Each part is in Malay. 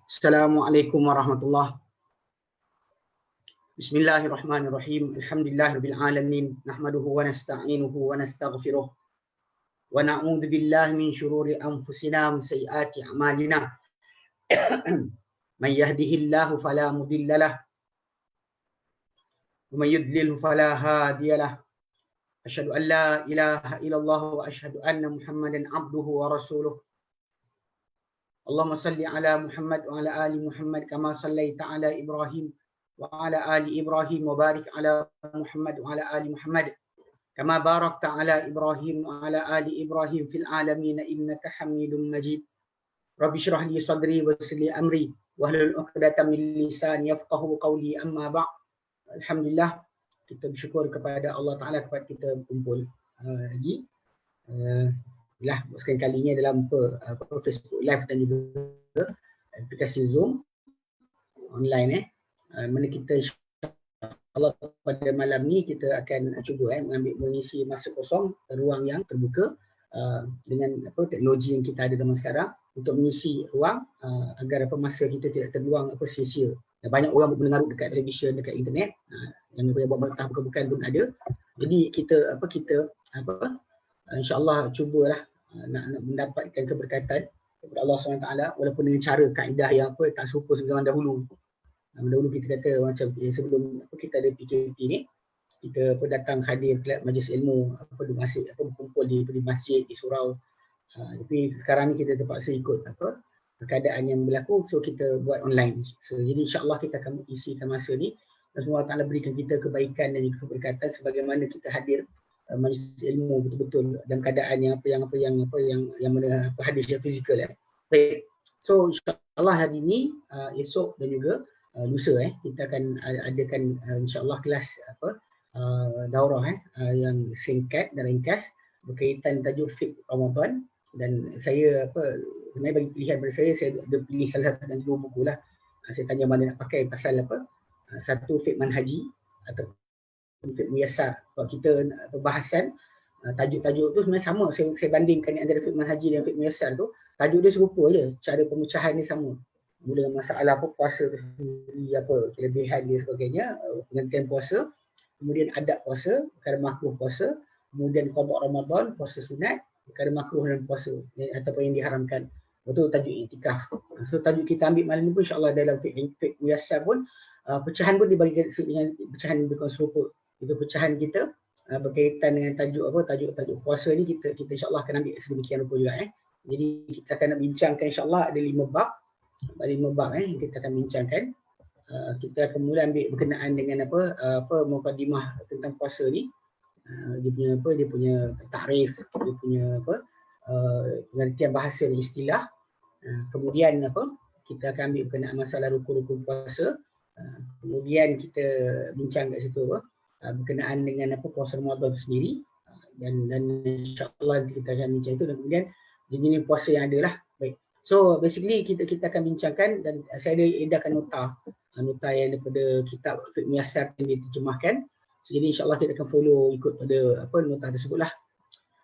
Assalamualaikum warahmatullahi. Bismillahirrahmanirrahim. Alhamdulillahirabbil alamin. Nahmaduhu wa nasta'inuhu wa nastaghfiruh. Wa na'udzu billahi min syururi anfusina wa sayyiati a'malina. May yahdihillahu fala mudilla lahu wa may yudlil fala hadiya lahu. Asyhadu an la ilaha illallah wa asyhadu anna Muhammadan abduhu wa rasuluh. Allahumma salli ala Muhammad wa ala ali Muhammad kama sallaita ala Ibrahim wa ala ali Ibrahim wa barik ala Muhammad wa ala ali Muhammad kama barakta ala Ibrahim wa ala ali Ibrahim fil alamin innaka Hamidum Majid. Rabbi shrah li sadri wa yassir li amri wahlul 'uqdatam min lisani yafqahu qawli, amma ba'd. Alhamdulillah, kita bersyukur kepada Allah Taala kepada kita berkumpul lagi. Sekali kalinya dalam Facebook Live dan juga aplikasi Zoom online mana kita insya-Allah pada malam ni kita akan cuba mengisi masa kosong ruang yang terbuka dengan teknologi yang kita ada zaman sekarang untuk mengisi ruang agar masa kita tidak terluang sia-sia. Banyak orang mendengar dekat televisyen, dekat internet, yang buat mentah bukan pun ada. Jadi kita insya-Allah cubalah nak mendapatkan keberkatan daripada Allah SWT walaupun dengan cara kaedah yang tak serupa zaman dahulu. Dahulu kita kata macam sebelum kita ada PKP ni, kita datang hadir ke majlis ilmu, berkumpul di masjid, di surau. Tapi sekarang ni kita terpaksa ikut keadaan yang berlaku, so kita buat online. So jadi insya-Allah kita akan isikan masa ni dan semoga Allah berikan kita kebaikan dan juga keberkatan sebagaimana kita hadir majlis ilmu betul-betul dalam keadaan yang mana hadir secara fizikal. Baik. So insya-Allah hari ini, esok dan juga lusa kita akan adakan insya-Allah kelas daurah yang singkat dan ringkas berkaitan tajuk fiqh Ramadan. Dan saya sebenarnya bagi pilihan pada saya ada pilih salah satu dan dua buku lah. Saya tanya mana nak pakai pasal satu fiqh manhaji atau fiqh muyassar. Kalau kita perbahasan tajuk-tajuk tu sebenarnya sama, saya bandingkan antara fiqh manhaji dan fiqh muyassar tu, tajuk dia serupa je, cara pemecahan dia sama. Mula masalah puasa tu sendiri, kelebihan dia sebagainya, pengertian puasa, kemudian adab puasa, perkara makruh puasa, kemudian qada Ramadan, puasa sunat, perkara makruh dan puasa ataupun yang diharamkan. Betul tajuk iktikaf. So tajuk kita ambil malam ni pun insya-Allah dalam fiqh muyassar pun pecahan pun dibagi dengan pecahan bukan serupa. Itu pecahan kita berkaitan dengan tajuk tajuk puasa ni kita insya-Allah akan ambil sedemikian rupa juga. Jadi kita akan bincangkan insya-Allah ada 5 bab. Yang kita akan bincangkan. Kita akan mula ambil berkenaan dengan mukadimah tentang puasa ni. Dia punya takrif, dia punya pengertian bahasa dan istilah. Kemudian kita akan ambil berkenaan masalah rukun-rukun puasa. Kemudian kita bincang kat situ berkenaan dengan puasa Ramadan itu sendiri, dan insya-Allah kita akan bincang itu, dan kemudian jenis puasa yang ada lah. Baik. So basically kita akan bincangkan, dan saya ada edarkan nota yang daripada kitab fiqh muyassar yang diterjemahkan. So, jadi insya-Allah kita akan follow ikut pada nota tersebut lah.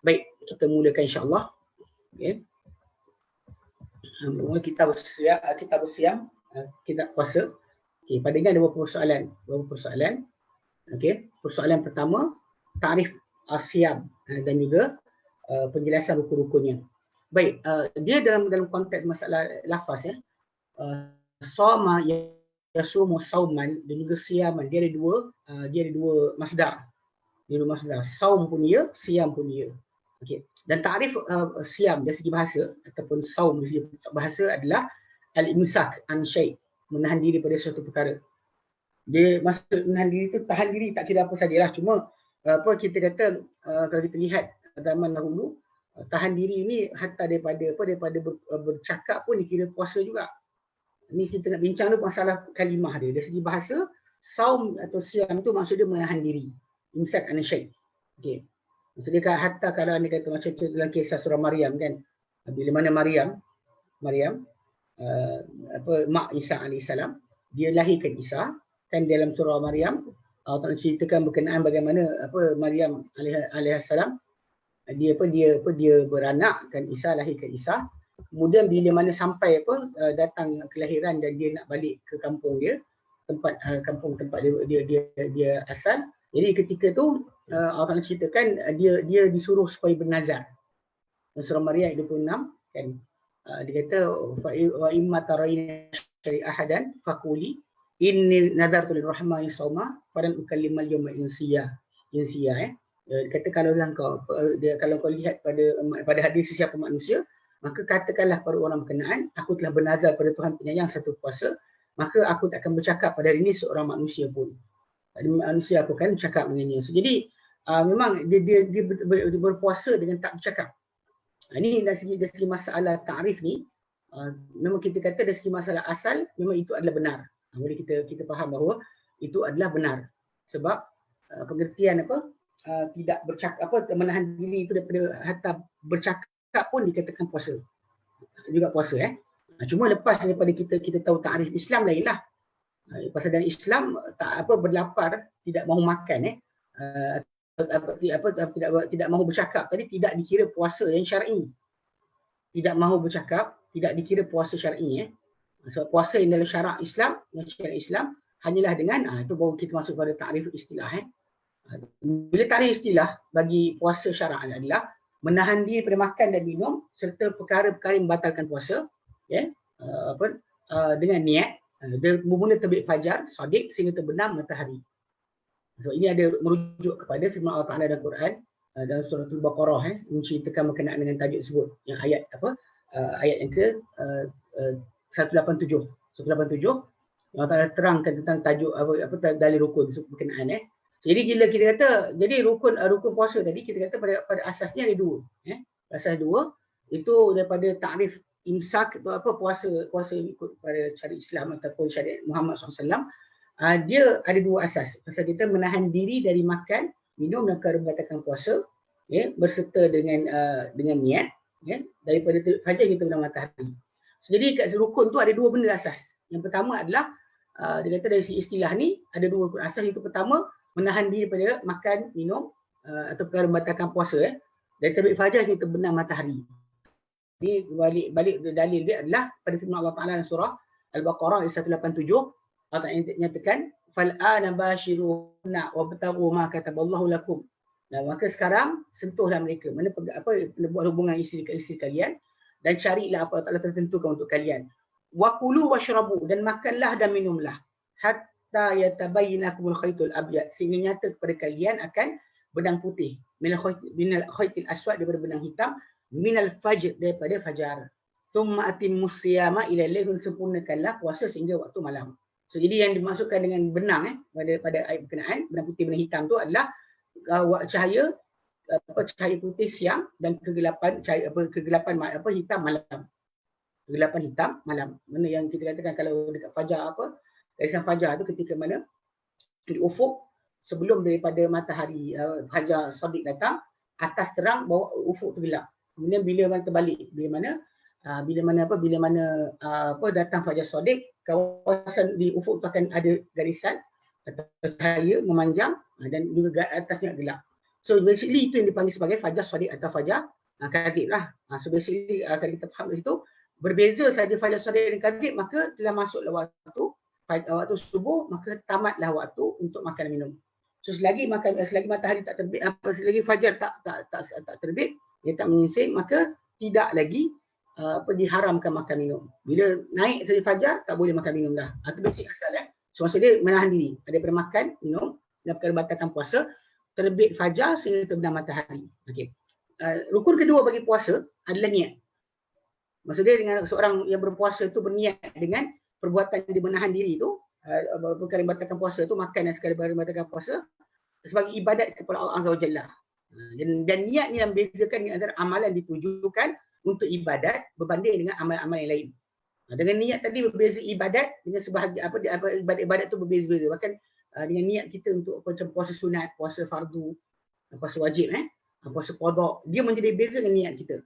Baik, kita mulakan insya-Allah. Okey. Kita bersiam, kita puasa. Okey, pada ini ada beberapa persoalan. Okey, persoalan pertama, takrif asyam dan juga penjelasan rukun-rukunnya. Baik, dia dalam konteks masalah lafaz sama yasumu sauman dan juga siaman, dia ada dua masdar. Saum pun dia, siam pun dia. Okey. Dan takrif siam dari segi bahasa ataupun saum dari segi bahasa adalah al-imsak an syai', menahan diri pada suatu perkara. Dia maksud menahan diri itu tahan diri tak kira apa sajalah, cuma kita kata kalau kita lihat zaman dahulu, tahan diri ini hatta daripada bercakap pun dikira puasa juga. Ini kita nak bincang tu masalah kalimah dia. Dari segi bahasa, saum atau siam tu maksud dia menahan diri. Imsak an syai'. Okey. Maksudnya hatta kalau anda kata macam tu dalam kisah surah Maryam kan. Bila mana Maryam mak Isa alaihissalam, dia lahirkan Isa kan. Dalam surah Maryam Allah Taala ceritakan berkenaan bagaimana Maryam alaihissalam dia beranak kan, Isa lahirkan Isa. Kemudian bila mana sampai datang kelahiran dan dia nak balik ke kampung dia, kampung tempat dia asal. Jadi ketika tu Allah Taala ceritakan dia disuruh supaya bernazar. Surah Maryam 26 kan. Dia kata wa imma tarayna syari ahadan faquli inni nadartu lirrahmani sawma falan ukallimal yawma insiya. Dia kata kalau kau lihat pada hadis sesiapa manusia, maka katakanlah pada orang berkenaan, aku telah bernazar pada Tuhan penyayang satu kuasa, maka aku tak akan bercakap pada hari ini seorang manusia pun. Manusia aku kan bercakap dengannya. So, jadi memang dia berpuasa dengan tak bercakap. Ini dari segi masalah ta'rif ni, memang kita kata dari segi masalah asal, memang itu adalah benar. Jadi kita faham bahawa itu adalah benar. Sebab pengertian tidak bercakap, menahan diri itu daripada hatta bercakap pun dikatakan puasa. Juga puasa Cuma lepas daripada kita tahu ta'rif Islam lainlah. Pasal dalam Islam berlapar, tidak mahu makan tidak mahu bercakap tadi tidak dikira puasa yang syar'i. Tidak mahu bercakap tidak dikira puasa syar'i Sebab puasa yang dalam syarak Islam, yang syariat Islam hanyalah dengan itu baru kita masuk pada takrif istilah Bila takrif istilah bagi puasa syarak adalah menahan diri daripada makan dan minum serta perkara-perkara yang membatalkan puasa dengan niat bermula terbit fajar shadiq sehingga terbenam matahari. So ini ada merujuk kepada firman Allah Taala dalam Quran dalam surah Al-Baqarah menceritakan berkenaan dengan tajuk tersebut yang ayat ayat yang ke 187 yang Allah Taala terangkan tentang tajuk dalil rukun berkenaan Jadi bila kita kata jadi rukun puasa tadi kita kata pada asasnya ada dua asas dua itu daripada takrif imsak atau puasa ikut pada syariat Islam ataupun syariat Muhammad SAW. Dia ada dua asas. Pasal kita menahan diri dari makan, minum dan perkara membatalkan puasa, berserta dengan niat, daripada fajar kita pada matahari. So, jadi kat rukun tu ada dua benda asas. Yang pertama adalah dia kata dari istilah ni ada dua rukun asas. Itu pertama menahan diri daripada makan, minum atau perkara membatalkan puasa. Dari terbit fajar kita benam matahari. Ini balik dalil dia adalah pada firman Allah Taala dalam surah Al-Baqarah ayat 187. Allah nyatakan fal'ana bashiruna wabtaghu ma kataballahu lakum. Nah, maka sekarang sentuhlah mereka buat hubungan isteri kalian dan carilah apa Allah telah tentukan untuk kalian. Wa kulu washrabu dan makanlah dan minumlah hatta yatabayyana lakumul khaytul abyad sehingga nyata kepada kalian akan benang putih minal khaytil aswad daripada benang hitam minal fajr daripada fajar. Thumma atimmus siyama ila lail sempurnakanlah puasa sehingga waktu malam. So, jadi yang dimaksudkan dengan benang pada ayat berkenaan benang putih benang hitam tu adalah cahaya putih siang dan kegelapan hitam malam. Kegelapan hitam malam. Mana yang kita katakan kalau dekat fajar garisan fajar tu ketika mana di ufuk sebelum daripada matahari fajar shadiq datang, atas terang, bawah ufuk tu gelap. Kemudian bila mana terbalik, bila mana datang fajar shadiq, kawasan di ufuk tu akan ada garisan atau cahaya memanjang dan juga atasnya gelap. So basically itu yang dipanggil sebagai fajar shadiq atau fajar kadhib lah. So basically kalau kita faham di situ berbeza saja fajar shadiq dan kadhib, maka telah masuklah waktu subuh, maka tamatlah waktu untuk makan dan minum. So selagi matahari tak terbit, selagi fajar tak terbit, dia tak menyingsing, maka tidak lagi diharamkan makan minum. Bila naik saja fajar tak boleh makan minum dah. Itu basic asal So maksud dia menahan diri daripada makan, minum dan perkara batalkan puasa terbit fajar sehingga terbenam matahari. Okey. Rukun kedua bagi puasa adalah niat. Maksud dia dengan seorang yang berpuasa itu berniat dengan perbuatan dia menahan diri itu, perkara batalkan puasa itu, makan dan segala perkara batalkan puasa sebagai ibadat kepada Allah Azza wa Jalla. Dan niat ni yang membezakan antara amalan ditujukan untuk ibadat berbanding dengan amal-amal yang lain. Dengan niat tadi berbeza ibadat dengan sebahagian ibadat tu berbeza-beza. Bahkan dengan niat kita untuk macam puasa sunat, puasa fardu, puasa wajib, puasa qada, dia menjadi beza dengan niat kita.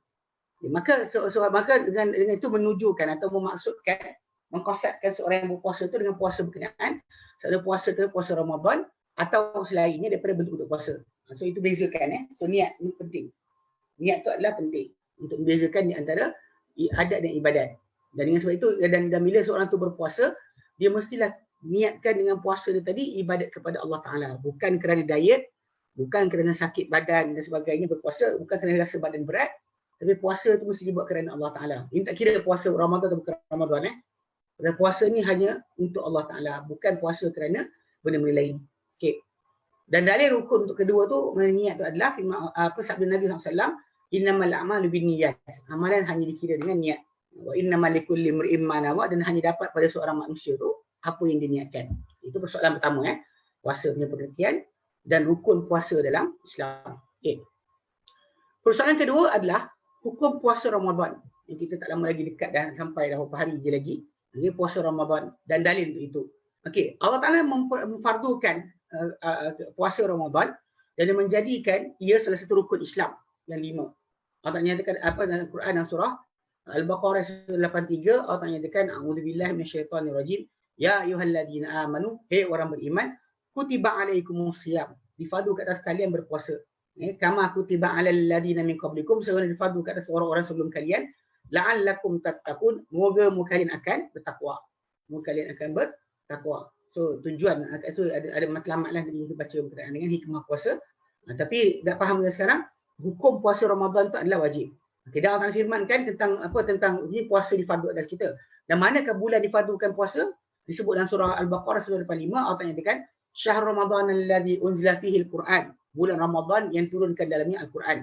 Maka dengan itu menunjukkan atau memaksudkan mengkonsepkan seorang yang berpuasa itu dengan puasa berkenaan, sama puasa itu puasa Ramadan atau selainnya daripada bentuk-bentuk puasa. So itu bezakan So niat ini penting. Niat itu adalah penting untuk membezakan di antara adat dan ibadat. Dan dengan sebab itu dan bila seorang tu berpuasa, dia mestilah niatkan dengan puasa dia tadi ibadat kepada Allah Taala, bukan kerana diet, bukan kerana sakit badan dan sebagainya berpuasa, bukan kerana rasa badan berat, tapi puasa tu mesti dibuat kerana Allah Taala. Ini tak kira puasa Ramadan atau bukan Ramadan Dan puasa ni hanya untuk Allah Taala, bukan puasa kerana benda-benda lain. Okey. Dan dalil rukun untuk kedua tu, niat tu adalah sabda Nabi SAW, innamal a'malu binniyat. Amalan hanya dikira dengan niat. Wa innamal likulli imri'in ma nawa, dan hanya dapat pada seorang manusia tu apa yang diniatkan. Itu persoalan pertama puasa punya pengertian dan rukun puasa dalam Islam. Okey. Persoalan kedua adalah hukum puasa Ramadan. Yang kita tak lama lagi dekat dah sampai dah beberapa hari je lagi. Ini puasa Ramadan dan dalil untuk itu. Okey, Allah Taala memfardukan puasa Ramadan dan menjadikan ia salah satu rukun Islam yang 5. Allah nyatakan dalam Quran dan surah Al-Baqarah 83, Allah nyatakan a'udzubillahi minasyaitonirrajim, ya ayyuhalladzina amanu, hei orang beriman, kutiba alaikumusiyam, difadu ke atas kalian berpuasa. Kama kutiba alal ladzina min qablikum, sebagaimana difadu ke atas orang-orang sebelum kalian, la'allakum tattaqun, moga kalian akan bertakwa. Moga kalian akan bertakwa. So tujuan so ada matlamat lah kita baca berkaitan dengan hikmah puasa. Tapi dah faham sekarang hukum puasa Ramadan tu adalah wajib. Okey, dah Allah firmankan tentang ini puasa difardu atas kita. Dan manakah bulan difardukan puasa? Disebut dalam surah Al-Baqarah surah 85, Allah nyatakan syahrul ramadan alladzi unzila fihi al-Quran. Bulan Ramadan yang turunkan dalamnya Al-Quran.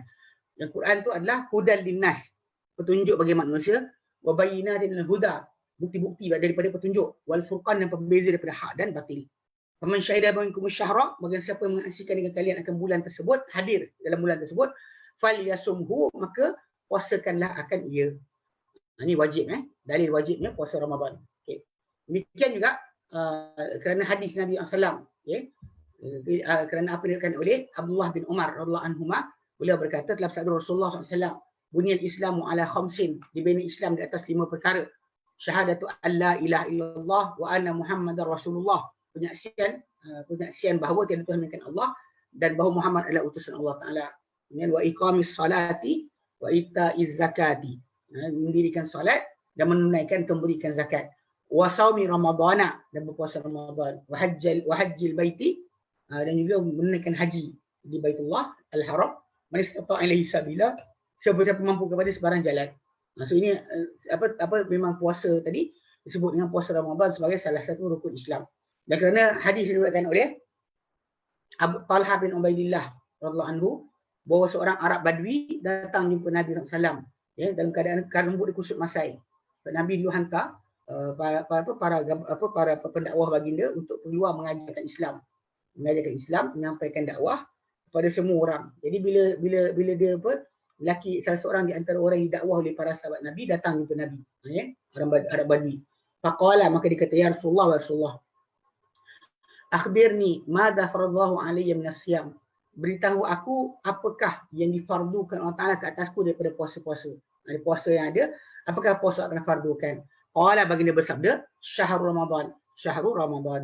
Yang Quran tu adalah hudal linnas, petunjuk bagi manusia, wa bayyinatin minal huda, bukti-bukti daripada petunjuk, wal furqan, dan pembeza daripada hak dan batil. Faman syahida minkum syahra, bagi siapa yang menyaksikan dengan kalian akan bulan tersebut, hadir dalam bulan tersebut, falyasumhu, maka puasakanlah akan ia. Ini wajib dalil wajibnya puasa Ramadan. Okey. Demikian juga kerana hadis Nabi SAW, kerana apa dikatakan oleh Abdullah bin Umar radhiyallahu anhuma, beliau berkata telah bersabda Rasulullah SAW, bunyal Islamu ala khamsin, dibina Islam di atas 5 perkara. Syahadatu an la ilaha illallah wa anna Muhammadar Rasulullah, penyaksian bahawa tiada Tuhan melainkan Allah dan bahawa Muhammad adalah utusan Allah Taala. Kemudian wa iqamis salati wa itaiz zakati, mendirikan solat dan menunaikan memberikan zakat. Wa saumi ramadana, dan berpuasa Ramadan. Wa hajjil baiti, dan juga menunaikan haji di Baitullah Al-Haram. Man istata'a ilaihi sabila, siapa-siapa mampu kepada sebarang jalan. So ini memang puasa tadi disebut dengan puasa Ramadan sebagai salah satu rukun Islam. Dan kerana hadis diriwayatkan oleh Talha bin Ubaidillah radhiyallahu anhu, bahawa seorang Arab Badui datang jumpa Nabi SAW, dalam keadaan rambut dikusut masai. Nabi dulu hantar para pendakwah baginda untuk keluar mengajarkan Islam, menyampaikan dakwah kepada semua orang. Jadi bila dia salah seorang di antara orang yang didakwah oleh para sahabat Nabi datang jumpa Nabi, orang Arab Badui. Faqala, maka dia kata, ya Rasulullah, akhbirni madza faradallahu alayya min as-siyam, beritahu aku apakah yang difardukan Allah Taala ke atasku daripada puasa-puasa. Ada puasa yang ada, apakah puasa akan fardukan? Qala, baginda bersabda, syahrul ramadan,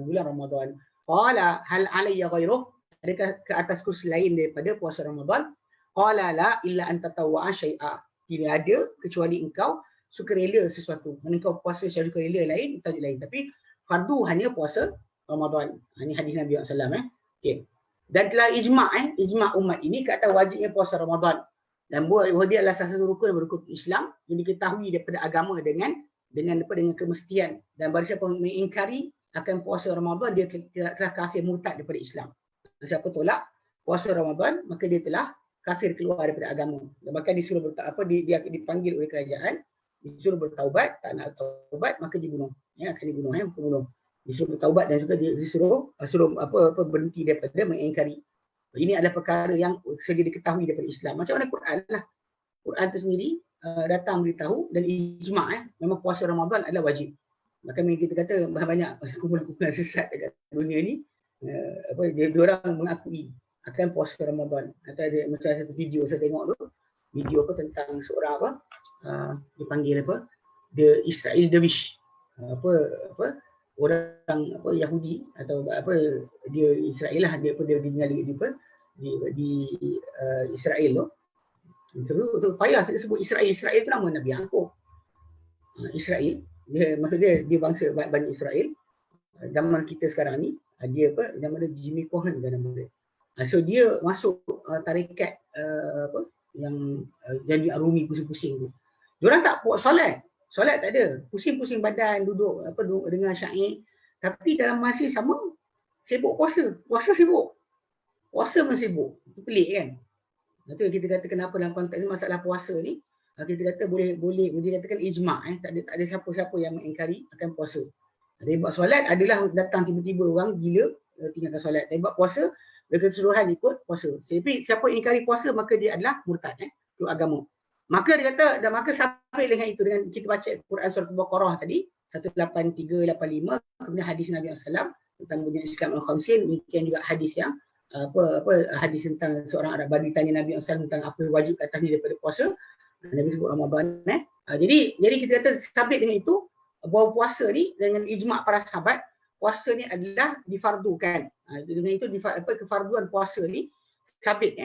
bulan Ramadan. Qala hal alayya ghairuh, adakah ke atasku selain daripada puasa Ramadan? Qala la illa an tatawwa'a syai'a, tidak ada kecuali engkau sukarela sesuatu. Engkau puasa secara sukarela lain, tajuk lain, tapi fardu hanya puasa Ramadan. Ini hadis Nabi SAW. Okay. Dan telah ijma' umat ini ke atas wajibnya puasa Ramadan, dan bahawa dia adalah salah satu rukun Islam yang diketahui daripada agama dengan kemestian. Dan barang siapa mengingkari akan puasa Ramadan, dia telah kafir murtad daripada Islam. Dan siapa tolak puasa Ramadan, maka dia telah kafir keluar daripada agama. Dan bahkan disuruh dia dipanggil oleh kerajaan, disuruh bertaubat, tak nak taubat maka dibunuh. Akan dibunuh, pembunuh. Disuruh bertaubat dan juga disuruh berhenti daripada mengingkari. Ini adalah perkara yang sudah diketahui daripada Islam. Macam mana Quran lah. Quran itu sendiri datang beritahu dan ijma' memang puasa Ramadan adalah wajib. Maka kita kata banyak kumpulan-kumpulan sesat dekat dunia ni, dia orang mengakui akan puasa Ramadan. Kata ada macam satu video saya tengok tu, video tentang seorang dipanggil the Israel Dervish. Orang Yahudi atau dia Israel lah, dia tinggal di Israel tu. Itu payah kita sebut Israel. Israel tu nama Nabi Yaqub. Israel. Maksud dia bangsa Bani Israel. Zaman kita sekarang ni, dia apa, nama dia Jimmy Cohen kan nama dia. So dia masuk tarikat yang jadi Arumi pusing-pusing tu. Diorang tak buat solat tak ada. Pusing-pusing badan, duduk dengar syair. Tapi dalam masa sama sibuk puasa. Puasa sibuk. Puasa pun sibuk. Itu pelik kan. Itu kita kata kenapa dalam konteks ni masalah puasa ni, kita kata boleh dikatakan ijma'. Tak ada siapa-siapa yang mengingkari akan puasa. Tapi buat solat adalah datang tiba-tiba orang gila tinggalkan solat. Tapi buat puasa, dengan keseluruhan ikut puasa. Tapi siapa yang ingkari puasa maka dia adalah murtad, keluar agama. Maka dia kata, dan maka sampai dengan itu, dengan kita baca Quran surah Al-Baqarah tadi 183, 85, kemudian hadis Nabi SAW tentang bunyian Islam al-Khamsin, demikian juga hadis yang hadis tentang seorang Arab Badui tanya Nabi SAW tentang apa yang wajib atas dia daripada puasa. Nabi sebut Ramadan. Jadi kita kata sabit dengan itu, bahawa puasa ni dengan ijma' para sahabat, puasa ni adalah difardukan. Dengan itu kefarduan puasa ni sabit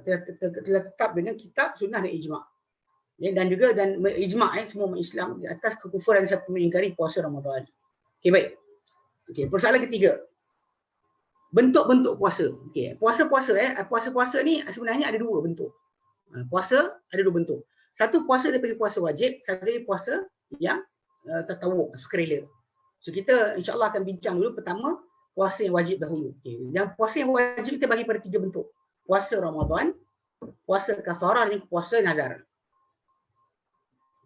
telah tetap dengan kitab, sunnah dan ijma'. Dan juga ijma' semua umat Islam di atas kekufuran siapa mengingkari puasa Ramadan. Okey, baik. Okey, persoalan ketiga. Bentuk-bentuk puasa. Okey, puasa ni sebenarnya ada dua bentuk. Puasa ada dua bentuk. Satu puasa daripada puasa wajib, satu lagi puasa yang tatawuk, sukarela. So kita insya-Allah akan bincang dulu pertama puasa yang wajib dahulu. Okay. Yang puasa yang wajib kita bagi pada tiga bentuk. Puasa Ramadan, puasa kafarah dan puasa nazar.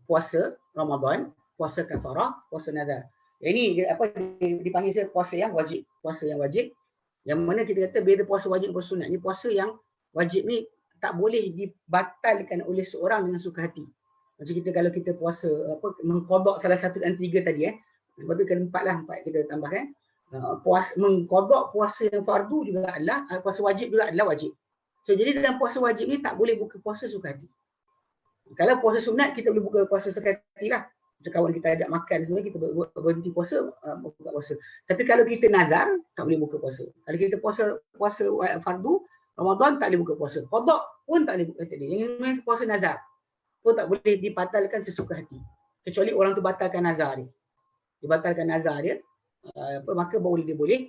Puasa Ramadan, puasa kafarah, puasa nazar. Ini dipanggil puasa yang wajib. Puasa yang wajib yang mana kita kata beza puasa wajib dan puasa sunat. Ini puasa yang wajib ni tak boleh dibatalkan oleh seorang dengan suka hati. Macam kita kalau kita puasa mengqada salah satu dan tiga tadi sebab tu kena empat kita tambahkan. Mengqada puasa yang fardu juga adalah puasa wajib juga adalah wajib. So jadi dalam puasa wajib ni tak boleh buka puasa suka hati. Kalau puasa sunat kita boleh buka puasa suka hati lah. Macam kawan kita ajak makan semua kita berhenti puasa, buka puasa. Tapi kalau kita nazar tak boleh buka puasa. Kalau kita puasa fardu Ramadan tak boleh buka puasa. Qada pun tak boleh buka tadi. Yang puasa nazar pun tak boleh dibatalkan sesuka hati. Kecuali orang tu batalkan nazar dia. Dibatalkan nazar dia, maka baru dia boleh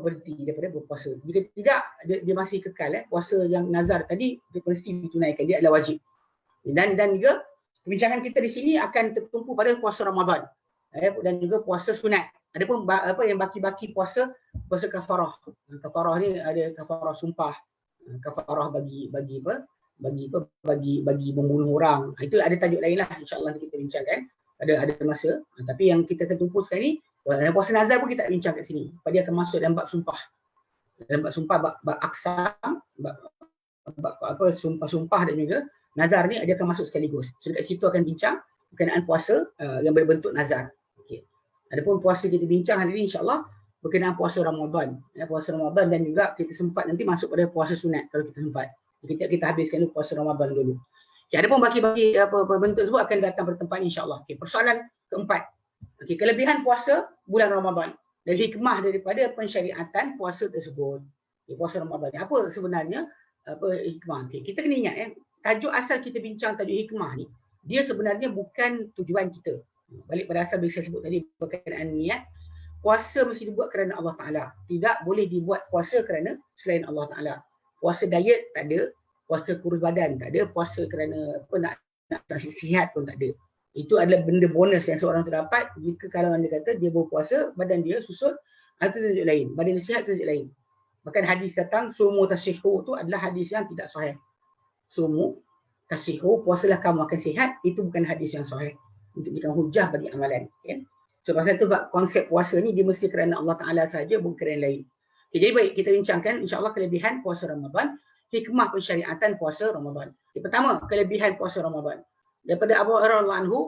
berhenti daripada berpuasa. Jika tidak, dia masih kekal puasa yang nazar tadi dia mesti ditunaikan, dia adalah wajib. Dan juga perbincangan kita di sini akan tertumpu pada puasa Ramadan dan juga puasa sunat. Adapun yang baki-baki puasa kafarah. Kafarah ni ada kafarah sumpah, kafarah bagi membunuh orang. Itu ada tajuk lain lah, insya-Allah nanti kita bincangkan. Ada masa. Tapi yang kita akan tumpu sekarang ni, puasa nazar pun kita bincang kat sini. Dia akan masuk dalam bab sumpah. Dalam bab sumpah, bab aksam, bab sumpah dan juga nazar ni dia akan masuk sekaligus. So dekat situ akan bincang berkenaan puasa yang berbentuk nazar. Okey. Adapun puasa kita bincang hari ini insya-Allah berkenaan puasa Ramadan. Puasa Ramadan dan juga kita sempat nanti masuk pada puasa sunat kalau kita sempat. Kita habiskan dulu puasa Ramadan dulu. Okay, ada pun bagi bentuk tersebut akan datang pada tempat insya-Allah. Okay, persoalan keempat. Okay, kelebihan puasa bulan Ramadan dan hikmah daripada pensyariatan puasa tersebut. Okay, puasa Ramadan. Apa sebenarnya hikmah? Okay, kita kena ingat tajuk asal kita bincang tajuk hikmah ni, dia sebenarnya bukan tujuan kita. Balik pada asal saya sebut tadi berkenaan niat. Puasa mesti dibuat kerana Allah Ta'ala. Tidak boleh dibuat puasa kerana selain Allah Ta'ala. Puasa diet tak ada. Puasa kurus badan tak ada, puasa kerana nak sihat pun tak ada. Itu adalah benda bonus yang seorang tu dapat jika kalau anda kata dia berpuasa, badan dia susut, itu tajuk lain. Badan dia sihat, itu tajuk lain. Bahkan hadis datang, sumu tasyihu tu adalah hadis yang tidak sahih. Sumu tasyihu, puasalah kamu akan sihat, itu bukan hadis yang sahih. Untuk jadikan hujah bagi amalan. Okay? So pasal tu konsep puasa ni dia mesti kerana Allah Ta'ala saja, bukan kerana lain. Okay, jadi baik, kita bincangkan insya-Allah kelebihan puasa Ramadan, hikmah pensyariatan puasa Ramadan. Yang pertama, kelebihan puasa Ramadan. Daripada Abu Hurairah radhiyallahu anhu,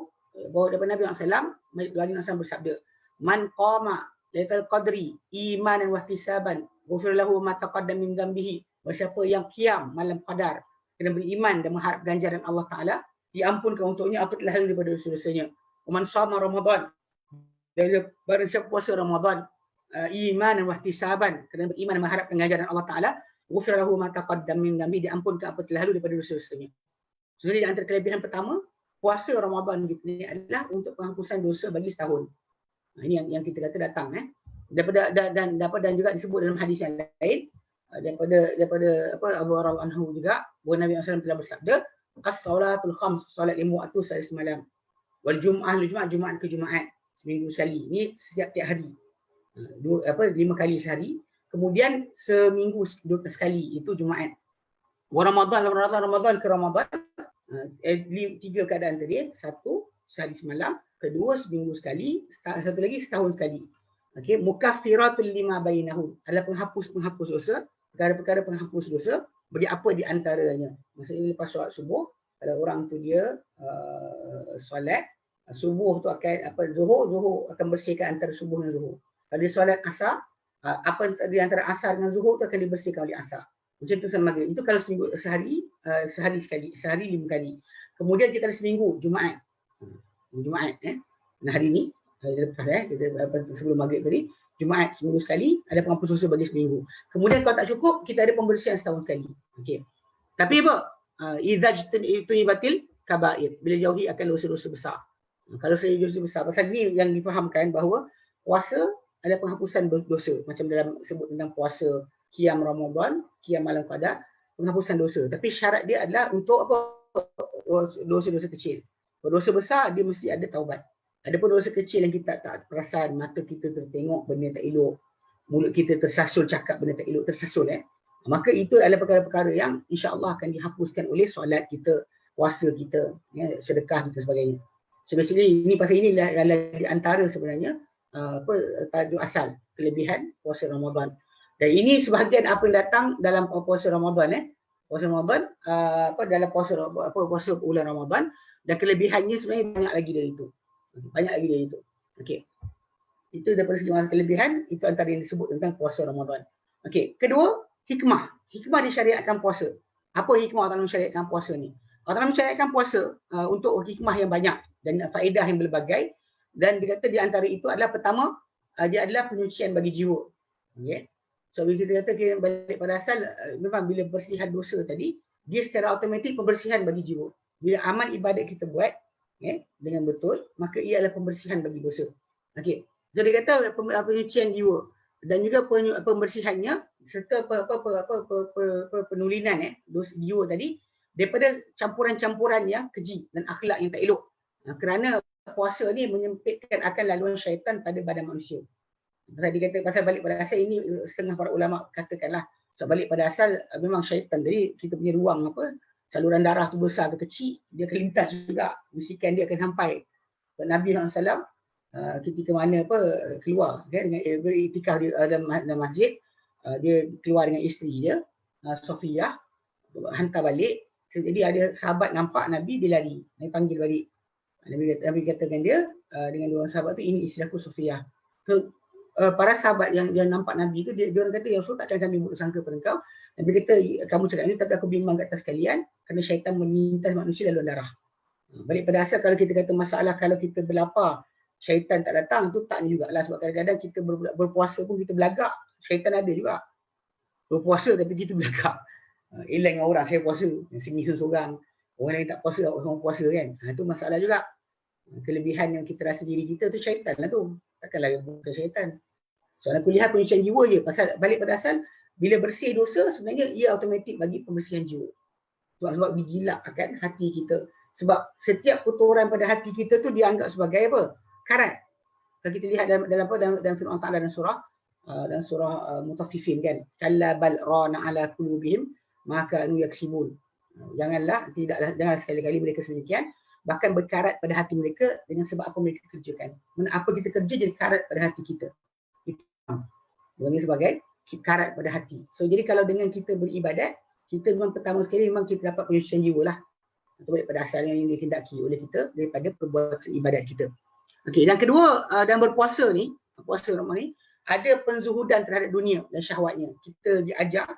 bahawa daripada Nabi SAW, Nabi SAW bersabda, "Man qama lailatul qadri imanan wa ihtisaban, ghufira lahu ma taqaddama min dhanbihi." Siapa yang qiyam malam qadar kena beriman dan mengharap ganjaran Allah Taala, diampunkan untuknya apa telah lalu daripada dosa-dosanya. Man shama Ramadan, dan barang siapa puasa Ramadan imanan wa ihtisaban, kena beriman dan mengharapkan ganjaran Allah Taala, ghufira lahu ma taqaddama min dhanbi, diampunkan apa telah lalu daripada dosa-dosanya. So, ini di antara kelebihan pertama, puasa Ramadan kita ni adalah untuk penghapusan dosa bagi setahun. Ini yang kita kata datang dan juga disebut dalam hadis yang lain daripada Abu Hurairah anhu juga, bahawa Nabi SAW telah bersabda, as-salatul khams, solat 5 waktu sehari semalam, wal Jumaat ke Jumaat seminggu sekali. Ini setiap hari. 5 kali sehari. Kemudian seminggu sekali itu Jumaat. Wa Ramadan ke Ramadan, 3 keadaan tadi. 1 sehari semalam, kedua seminggu sekali, satu lagi setahun sekali. Okey, mukaffiratul lima bainahum, adalah penghapus dosa, perkara-perkara penghapus dosa bagi apa di antaranya. Maksudnya lepas solat subuh, kalau orang tu dia solat subuh tu akan zuhur akan bersihkan antara subuh dan zuhur. Kalau dia solat asar, apa di antara asar dengan zuhur tu akan dibersihkan oleh asar. Macam tu sama maghrib. Itu kalau sehari sekali, sehari 5 kali. Kemudian kita ada seminggu Jumaat. Nah hari ni lepas sebelum maghrib tadi, Jumaat seminggu sekali, ada penghapus dosa bagi seminggu. Kemudian kalau tak cukup, kita ada pembersihan setahun sekali. Okey. Tapi apa? Idza batil kabair, bila jauhi akan dosa-dosa besar. Kalau saya dosa besar, pasal ni yang difahamkan bahawa puasa ada penghapusan dosa, macam dalam sebut tentang puasa qiyam Ramadan, qiyam malam qadar, penghapusan dosa. Tapi syarat dia adalah untuk apa? Dosa-dosa kecil. Kalau dosa besar, dia mesti ada taubat. Adapun dosa kecil yang kita tak perasan, mata kita tertengok benda tak elok, mulut kita tersasul cakap benda tak elok, tersasul maka itu adalah perkara-perkara yang insya-Allah akan dihapuskan oleh solat kita, puasa kita, sedekah kita sebagainya. So basically ini adalah di antara sebenarnya tajuk asal kelebihan puasa Ramadan. Dan ini sebahagian apa yang datang dalam puasa Ramadan Puasa Ramadan dalam puasa bulan Ramadan, dan kelebihannya sebenarnya banyak lagi dari itu. Okey. Itu daripada segi masa kelebihan, itu antara yang disebut tentang puasa Ramadan. Okey, kedua, hikmah. Hikmah disyariatkan puasa. Apa hikmah Allah mensyariatkan puasa ni? Allah mensyariatkan puasa untuk hikmah yang banyak dan faedah yang berbagai, dan dia kata di antara itu adalah pertama, dia adalah penyucian bagi jiwa. Okey. So bila kita kata balik pada asal, memang bila bersihan dosa tadi, dia secara automatik pembersihan bagi jiwa. Bila amal ibadat kita buat dengan betul, maka ia adalah pembersihan bagi dosa. Okey. Jadi kata penyucian jiwa dan juga pembersihannya serta penulinan dosa jiwa tadi daripada campuran-campuran yang keji dan akhlak yang tak elok. Kerana puasa ni menyempitkan akan laluan syaitan pada badan manusia. Pasal dikata pasal balik pada asal ini, setengah para ulama katakanlah, so balik pada asal memang syaitan tadi, kita punya ruang saluran darah tu besar ke kecil, dia akan lintas juga, bisikan dia akan sampai. Nabi SAW ketika mana keluar dengan iktikaf di dalam masjid, dia keluar dengan isteri dia, Sofiyah, hantar balik. Jadi ada sahabat nampak Nabi, dia lari, Nabi panggil balik. Nabi katakan dia dengan dua sahabat tu, ini isteri aku Sofiyah. So, para sahabat yang nampak Nabi tu, dia orang kata, ya Rasul, takkan kami buruk sangka pada engkau. Nabi kata, kamu cakap ni, tapi aku bimbang kat atas kalian kerana syaitan melintas manusia laluan darah. Balik pada asal, kalau kita kata masalah kalau kita berlapar, syaitan tak datang, tu tak ni jugalah. Sebab kadang-kadang kita berpuasa pun kita belagak, syaitan ada juga. Berpuasa tapi kita belagak. Elang dengan orang, saya puasa, sini seorang. Orang lain tak puasa, orang puasa kan. Itu masalah juga. Kelebihan yang kita rasa diri kita tu syaitan lah tu. Takkanlah bukan syaitan. Soalan kuliah penyucian jiwa je. Pasal balik pada asal, bila bersih dosa, sebenarnya ia automatik bagi pembersihan jiwa. Sebab digilak akan hati kita. Sebab setiap kotoran pada hati kita tu dianggap sebagai apa? Karat. Kalau kita lihat dalam firman Allah dalam surah Mutaffifin kan. Kalla bal rana ala qulubihim ma kanu yaksibun. Janganlah sekali-kali mereka sedemikian, bahkan berkarat pada hati mereka dengan sebab apa mereka kerjakan. Apa kita kerja jadi karat pada hati kita. Itu sebagai karat pada hati. So jadi kalau dengan kita beribadat, kita memang pertama sekali memang kita dapat penyucian jiwa lah. Itu balik pada asalnya yang dikehendaki oleh kita daripada perbuatan ibadat kita. Okey, dan kedua, dalam berpuasa ni, puasa Ramadan ni, ada penzuhudan terhadap dunia dan syahwatnya. Kita diajar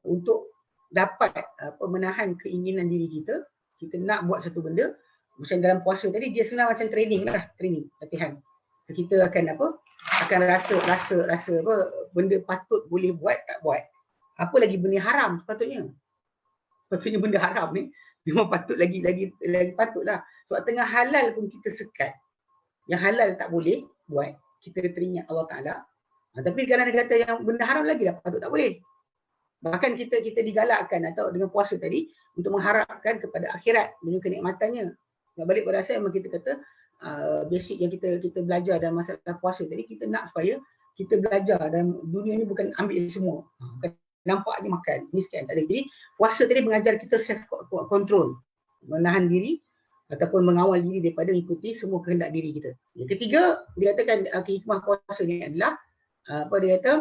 untuk dapat menahan keinginan diri kita. Kita nak buat satu benda, macam dalam puasa tadi, dia sebenarnya macam training, latihan. So kita akan rasa benda patut boleh buat, tak buat. Apa lagi benda haram sepatutnya benda haram ni Memang patut lagi patutlah. Sebab tengah halal pun kita sekat. Yang halal tak boleh buat. Kita teringat Allah Ta'ala. Tapi kalau dia kata yang benda haram lagi dah patut tak boleh. Bahkan kita digalakkan atau dengan puasa tadi untuk mengharapkan kepada akhirat dengan kenikmatannya. Nak balik pada asal memang kita kata basic yang kita belajar dalam masalah puasa tadi, kita nak supaya kita belajar dalam dunia ni bukan ambil semua. Bukan nampak je makan, ni sekian tak ada. Jadi puasa tadi mengajar kita self control, menahan diri ataupun mengawal diri daripada mengikuti semua kehendak diri kita. Yang ketiga, dikatakan hikmah puasa ni adalah dia kata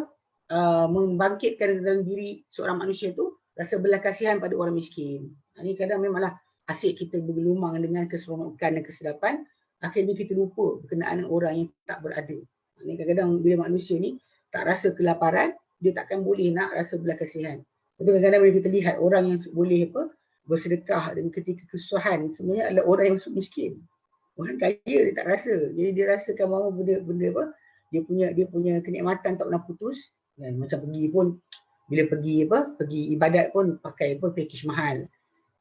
membangkitkan dalam diri seorang manusia tu rasa belas kasihan pada orang miskin. Ini kadang memanglah asyik kita bergelumang dengan keseronokan dan kesedapan, akhirnya kita lupa berkenaan orang yang tak berada. Ini kadang-kadang bila manusia ni tak rasa kelaparan, dia takkan boleh nak rasa belas kasihan. Tapi kadang-kadang bila kita lihat orang yang boleh bersedekah dan ketika kesusahan, sebenarnya adalah orang yang miskin. Orang kaya dia tak rasa. Jadi dia rasakan bahawa benda dia punya kenikmatan tak pernah putus. Dan macam pergi pun, bila pergi ibadat pun pakai package mahal.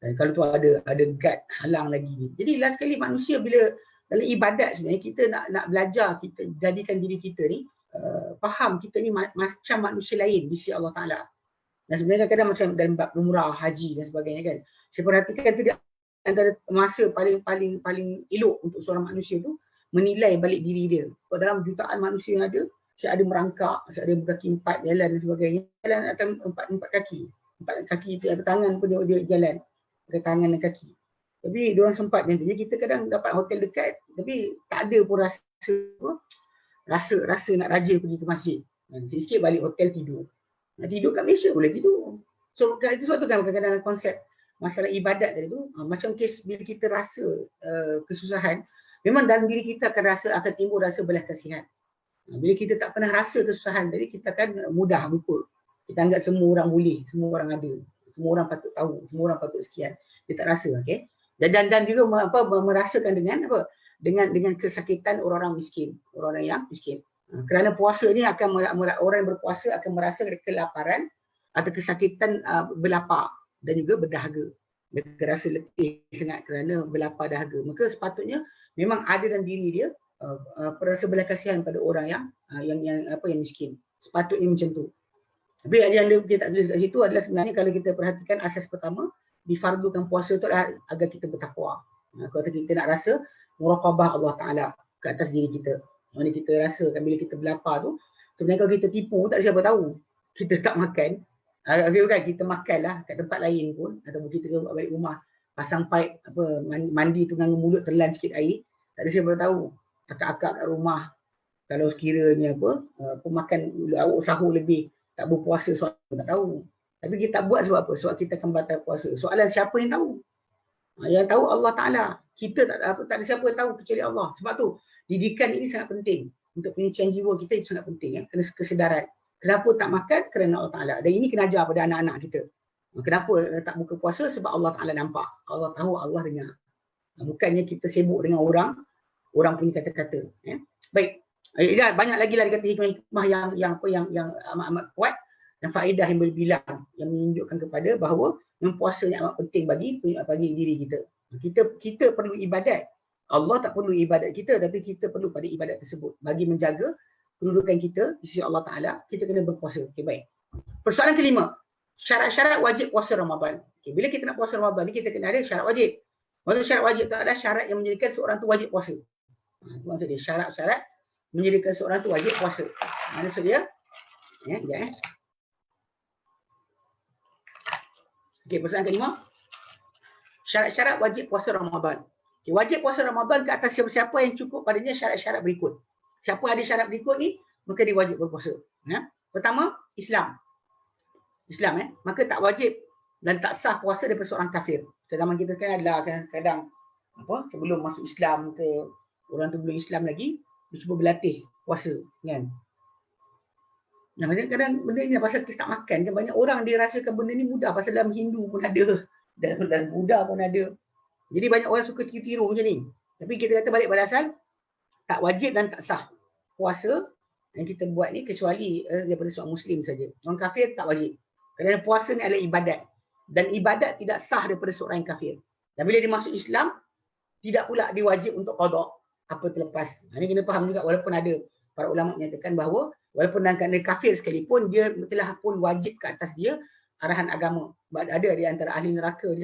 Dan kalau tu ada guard halang lagi. Jadi last sekali manusia bila dalam ibadat sebenarnya kita nak belajar, kita jadikan diri kita ni faham kita ni macam manusia lain di sisi Allah Ta'ala. Dan sebenarnya kadang-kadang macam dalam bab umrah, haji dan sebagainya kan. Saya perhatikan tu dia antara masa paling elok untuk seorang manusia tu menilai balik diri dia. Kalau dalam jutaan manusia yang ada, saya ada merangkak, saya ada berkaki 4 jalan dan sebagainya. Jalan atas 4 kaki. 4 kaki tu ada tangan pun dia jalan. Ada tangan dan kaki. Tapi diorang sempat macam tu. Jadi kita kadang dapat hotel dekat tapi tak ada pun rasa nak rajin pergi ke masjid. Sikit-sikit balik hotel tidur. Nak tidur kat Malaysia boleh tidur. So itu sebab tu kan kadang-kadang konsep masalah ibadat tadi tu macam kes bila kita rasa kesusahan, memang dalam diri kita akan timbul rasa belas kasihan. Bila kita tak pernah rasa kesusahan tadi, kita akan mudah lupa. Kita anggap semua orang boleh, semua orang ada, semua orang patut tahu, semua orang patut sekian. Dia tak rasa, okey. Dan juga merasakan dengan kesakitan orang-orang miskin, orang-orang yang miskin. Kerana puasa ni akan orang yang berpuasa akan merasa kelaparan atau kesakitan berlapar dan juga berdahaga. Mereka rasa letih sangat kerana berlapar dahaga. Maka sepatutnya memang ada dalam diri dia rasa belas kasihan pada orang yang miskin. Sepatutnya macam tu. Tapi yang kita tak tulis kat situ adalah sebenarnya kalau kita perhatikan asas pertama difardukan puasa tu adalah agar kita bertakwa. Kalau kita nak rasa muraqabah Allah Ta'ala ke atas diri kita. Mana kita rasa bila kita berlapar tu, sebenarnya kalau kita tipu tak ada siapa tahu. Kita tak makan, kita makan lah kat tempat lain pun, ataupun kita balik rumah pasang pipe mandi tu dengan mulut telan sikit air, tak ada siapa tahu. Akak-akak kat rumah kalau sekiranya makan lauk sahur lebih, tak berpuasa soal tak tahu. Tapi kita tak buat sebab apa? Sebab kita akan batal puasa. Soalan siapa yang tahu? Yang tahu Allah Ta'ala. Kita tak ada siapa yang tahu kecuali Allah. Sebab tu didikan ini sangat penting. Untuk penyucian jiwa kita itu sangat penting. Kena kesedaran. Kenapa tak makan? Kerana Allah Ta'ala. Dan ini kena ajar pada anak-anak kita. Kenapa tak buka puasa? Sebab Allah Ta'ala nampak. Allah tahu, Allah dengar. Bukannya kita sibuk dengan orang punya kata-kata. Baik. Banyak lagi lah dikata hikmah yang amat kuat dan faedah yang berbilang yang menunjukkan kepada bahawa puasa ni amat penting bagi diri kita. Kita perlu ibadat. Allah tak perlu ibadat kita, tapi kita perlu pada ibadat tersebut bagi menjaga kedudukan kita di sisi Allah Ta'ala. Kita kena berpuasa. Okay, baik. Persoalan kelima, syarat-syarat wajib puasa Ramadan. Okay, bila kita nak puasa Ramadan ni, kita kena ada syarat wajib. Maksud syarat wajib tu adalah syarat yang menjadikan seorang tu wajib puasa. Itu maksud dia, syarat-syarat menjadikan seorang tu wajib puasa. Maksud dia, Okey, persoalan kelima, syarat-syarat wajib puasa Ramadan. Okay, wajib puasa Ramadan ke atas siapa-siapa yang cukup padanya syarat-syarat berikut. Siapa ada syarat berikut ni, maka dia wajib berpuasa. Pertama, Islam. Maka tak wajib dan tak sah puasa daripada seorang kafir. Zaman kita kan adalah kadang sebelum masuk Islam ke, orang tu belum Islam lagi, dia cuba berlatih puasa kan. Nah, kadang benda ni pasal kita tak makan kan, banyak orang dia rasakan benda ni mudah pasal dalam Hindu pun ada, dalam Buddha pun ada. Jadi banyak orang suka tiru macam ni. Tapi kita kata balik pada asal, tak wajib dan tak sah puasa yang kita buat ni kecuali daripada seorang Muslim saja. Orang kafir tak wajib. Kerana puasa ni adalah ibadat. Dan ibadat tidak sah daripada seorang yang kafir. Dan bila dia masuk Islam, tidak pula dia wajib untuk qada apa terlepas. Ini kena faham juga, walaupun ada para ulama menyatakan bahawa walaupun dalam keadaan kafir sekalipun, dia telah pun wajib ke atas dia arahan agama. Sebab ada di antara ahli neraka di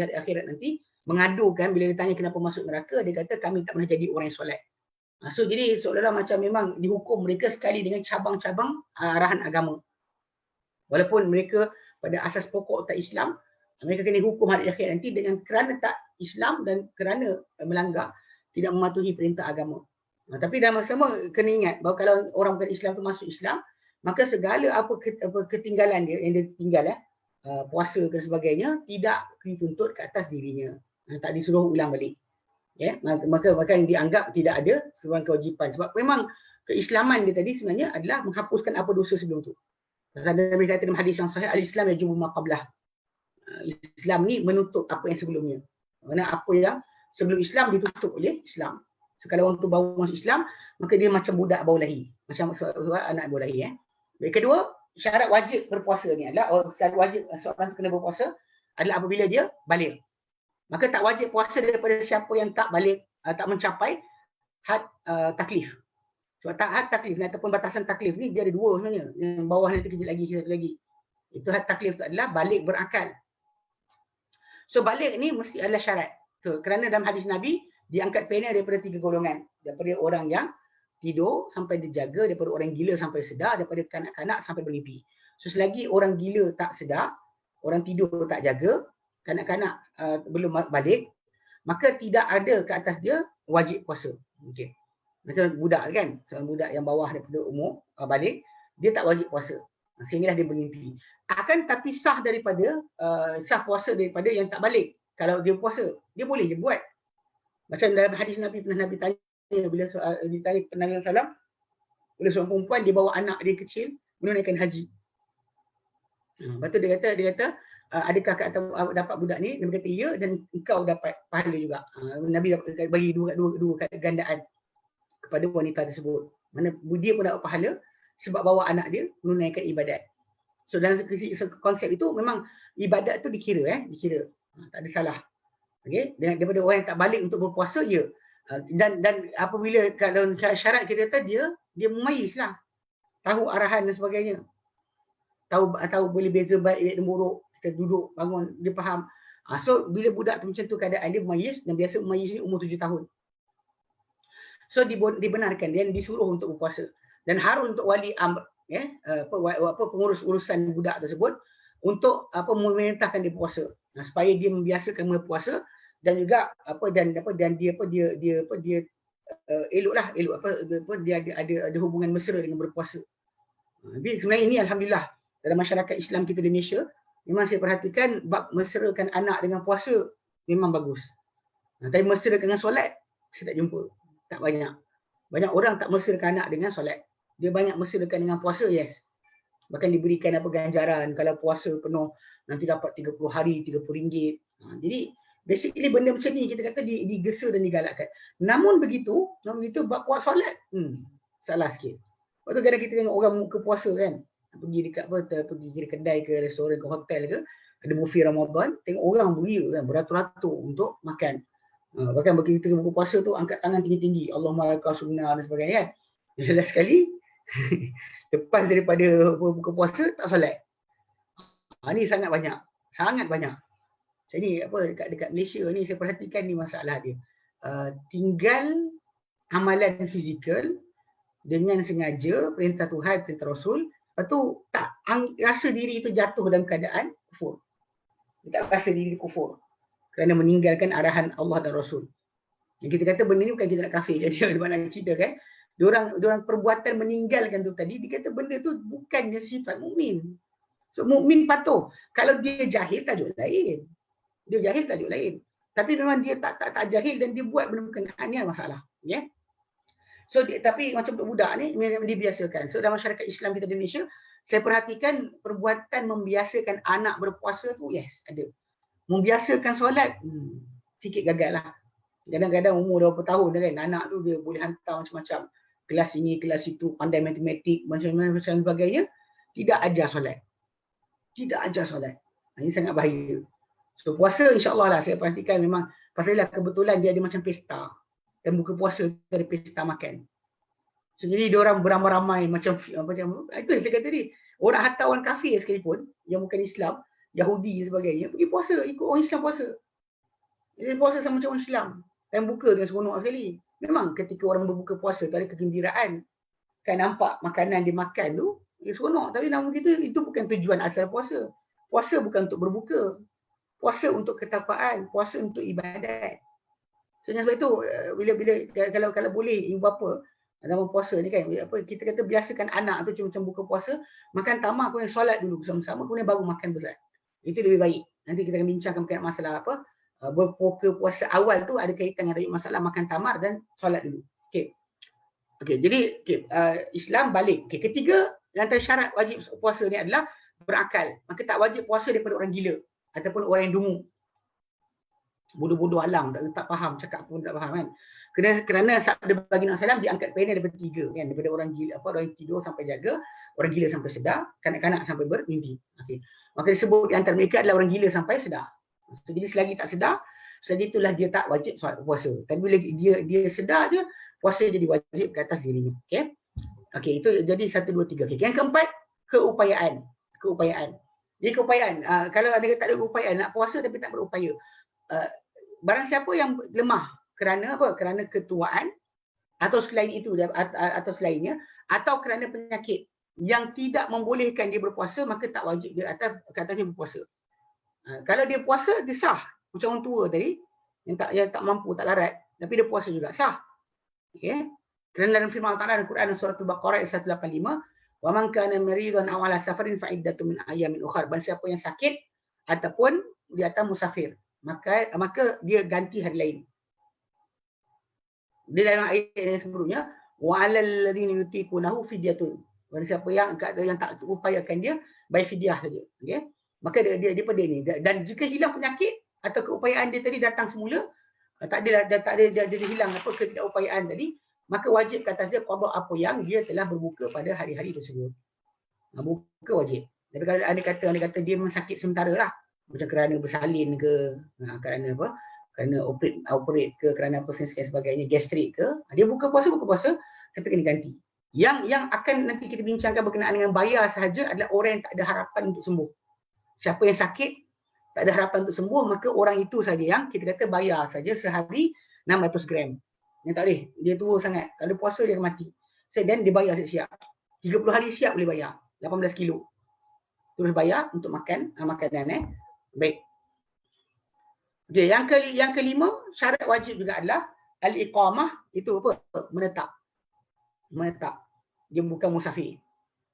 hari akhirat nanti mengadukan bila ditanya kenapa masuk neraka, dia kata kami tak pernah jadi orang yang solat. So jadi seolah-olah macam memang dihukum mereka sekali dengan cabang-cabang arahan agama. Walaupun mereka pada asas pokok tak Islam, mereka kena hukum hari akhirat nanti dengan kerana tak Islam dan kerana melanggar, tidak mematuhi perintah agama. Tapi dalam masa sama kena ingat bahawa kalau orang bukan Islam tu masuk Islam, maka segala apa ketinggalan dia yang dia tinggal puasa dan sebagainya tidak dituntut ke atas dirinya. Tak disuruh ulang balik. Maka yang dianggap tidak ada sebuah kewajipan. Sebab memang keislaman dia tadi sebenarnya adalah menghapuskan apa dosa sebelum tu. Nabi kata dalam hadis yang sahih, al-Islam yajubu ma qablah. Islam ni menutup apa yang sebelumnya. Kerana apa yang sebelum Islam ditutup oleh Islam. So kalau orang tu baru masuk Islam, maka dia macam budak baru lahir. Macam anak baru lahir. Yang kedua, syarat wajib berpuasa ni adalah syarat wajib seorang tu kena berpuasa adalah apabila dia balik. Maka tak wajib puasa daripada siapa yang tak balik, tak mencapai had taklif. Sebab had taklif ataupun batasan taklif ni dia ada dua sebenarnya. Yang bawah nanti kejap lagi, satu lagi. Itu had taklif tu adalah balik berakal. So balik ni mesti adalah syarat. So kerana dalam hadis Nabi diangkat pena daripada 3 golongan. Daripada orang yang tidur sampai dijaga, daripada orang gila sampai sedar, daripada kanak-kanak sampai bermimpi. So selagi orang gila tak sedar, orang tidur tak jaga, kanak-kanak belum balik, maka tidak ada ke atas dia wajib puasa. Okay. Macam budak kan, seorang budak yang bawah daripada umur balik, dia tak wajib puasa. Sehinggalah dia bermimpi. Akan tapi sah daripada sah puasa daripada yang tak balik. Kalau dia puasa, dia boleh je buat. Macam dalam hadis Nabi, pernah Nabi tanya bila ditanya Nabi SAW oleh seorang perempuan, dia bawa anak dia kecil menunaikan haji. Lepas tu dia kata adakah dapat budak ni? Nabi kata ya, dan engkau dapat pahala juga. Nabi bagi dua gandaan kepada wanita tersebut. Mana dia pun dapat pahala sebab bawa anak dia menunaikan ibadat. So dalam konsep itu memang ibadat tu dikira. Tak ada salah. Okey, daripada orang yang tak balik untuk berpuasa, ya. Dan apabila kalau syarat kita kata dia memayizlah. Tahu arahan dan sebagainya. Tahu boleh beza baik dan buruk. Kita duduk, bangun, dia faham. So bila budak tu macam tu keadaan dia memayis, dan biasa memayis ni umur 7 tahun. So dibenarkan dia disuruh untuk berpuasa. Dan harus untuk wali amr, pengurus urusan budak tersebut untuk memerintahkan dia puasa. Supaya dia membiasakan berpuasa dan juga dia elok dia ada hubungan mesra dengan berpuasa. Jadi sebenarnya ini alhamdulillah dalam masyarakat Islam kita di Malaysia memang saya perhatikan bab mesrakan anak dengan puasa memang bagus. Tapi mesrakan dengan solat saya tak jumpa. Tak banyak. Banyak orang tak mesrakan anak dengan solat. Dia banyak mesrakan dengan puasa, yes. Bahkan diberikan ganjaran kalau puasa penuh nanti dapat 30 hari RM30. Jadi basically benda macam ni kita kata digesa dan digalakkan. Namun begitu bab puas solat salah sikit. Lepas tu kadang kita tengok orang muka puasa kan, pergi dekat pergi kedai ke restoran ke hotel ke, ada buffet Ramadan, tengok orang beria kan beratur-ratur untuk makan. Bahkan bagi kita buka puasa tu angkat tangan tinggi-tinggi, Allahumma laka sunnah dan sebagainya kan. Last sekali lepas daripada buka puasa tak solat. Ni sangat banyak. Saya ni dekat Malaysia ni saya perhatikan ni masalah dia. Tinggal amalan fizikal dengan sengaja perintah Tuhan, perintah Rasul, lepas tu tak rasa diri itu jatuh dalam keadaan kufur. Dia tak rasa diri kufur kerana meninggalkan arahan Allah dan Rasul. Yang kita kata benda ni bukan kita nak kafir. Jadi ada mana cerita kan, diorang perbuatan meninggalkan tu tadi, dia kata benda tu bukannya sifat mukmin. So mukmin patuh. Kalau dia jahil tajuk lain. Tapi memang dia tak jahil dan dia buat benda berkenaan ni masalah. Ya. Yeah? So tapi macam budak ni dibiasakan. So dalam masyarakat Islam kita di Malaysia, saya perhatikan perbuatan membiasakan anak berpuasa tu, yes, ada. Membiasakan solat, sikit gagal lah. Kadang-kadang umur 20 tahun kan, anak tu dia boleh hantar macam-macam. Kelas ini, kelas itu, pandai matematik, macam sebagainya. Tidak ajar solat. Ini sangat bahaya. So puasa insya-Allah lah saya pastikan memang pasal kebetulan dia ada macam pesta. Dan buka puasa itu ada pesta makan. So, jadi dia orang beramai-ramai macam itu yang saya kata tadi. Orang hatta orang kafir sekalipun yang bukan Islam, Yahudi dan sebagainya pergi puasa, ikut orang Islam puasa. Jadi puasa sama macam orang Islam dan buka dengan seronok sekali. Memang ketika orang berbuka puasa tu ada kegembiraan. Kan nampak makanan dia makan tu, dia seronok. Tapi nama kita itu bukan tujuan asal puasa. Puasa bukan untuk berbuka. Puasa untuk ketakwaan, puasa untuk ibadat. So sebab itu bila kalau boleh ibu bapa dalam puasa ni kan apa kita kata biasakan anak tu macam buka puasa, makan tamak kemudian solat dulu bersama-sama kemudian baru makan berat. Itu lebih baik. Nanti kita akan bincangkan berkaitan masalah apa berbuka puasa awal tu ada kaitan dengan masalah makan tamar dan solat dulu. Okey. Okey, jadi Islam balik. Okey, ketiga antara syarat wajib puasa ni adalah berakal. Maka tak wajib puasa daripada orang gila ataupun orang yang dungu. Bodoh-bodoh alang, tak faham, cakap pun tak faham kan. Kerana sabda baginda Sallam diangkat pendek daripada tiga kan, daripada orang gila orang yang tidur sampai jaga, orang gila sampai sedar, kanak-kanak sampai bermimpi. Okey. Maka disebut di antara mereka adalah orang gila sampai sedar. So, jadi selagi tak sedar, selagi itulah dia tak wajib solat puasa. Tapi bila dia sedar je, puasa jadi wajib ke atas dirinya. Okey. Okey, itu jadi 1 2 3. Okey. Yang keempat, keupayaan. Jadi keupayaan, kalau ada tak ada keupayaan nak puasa tapi tak berupaya. Barang siapa yang lemah kerana apa? Kerana ketuaan atau selain itu atau selainnya atau kerana penyakit yang tidak membolehkan dia berpuasa, maka tak wajib dia katanya berpuasa. Kalau dia puasa dia sah macam orang tua tadi yang tak mampu, tak larat, tapi dia puasa juga sah. Okey. Kerana dalam firman Allah dalam Quran surah Al-Baqarah ayat 185, wa man kana maridan aw ala safarin fa iddatun min ayyamin ukhra. Barang siapa yang sakit ataupun di atas musafir, maka dia ganti hari lain. Di dalam ayat yang sebelumnya, wa 'alal ladzina yutiqunahu fidyatun. Barang siapa yang tak upayakan dia bayar fidyah saja. Okey. Maka dia pada ni, dan jika hilang penyakit atau keupayaan dia tadi datang semula, tak ada dia hilang apa ketidakupayaan tadi, maka wajib ke atas dia qada apa yang dia telah berbuka pada hari-hari tersebut. Buka wajib. Tapi kalau anda kata dia memang sakit sementara lah, macam kerana bersalin ke, kerana apa, kerana operate ke, kerana apa sekian sebagainya, gastrik ke, dia buka puasa tapi kena ganti. Yang akan nanti kita bincangkan berkenaan dengan bayar sahaja adalah orang yang tak ada harapan untuk sembuh. Siapa yang sakit tak ada harapan untuk sembuh, maka orang itu saja yang kita kata bayar saja sehari 600 gram. Yang tak boleh, dia tua sangat. Kalau dia puasa dia akan mati. Dan dia bayar siap-siap. 30 hari siap boleh bayar. 18 kilo. Terus bayar untuk makan makanan. Baik. Okay, yang kelima, syarat wajib juga adalah al-iqamah, itu apa? Menetap. Dia bukan musafir.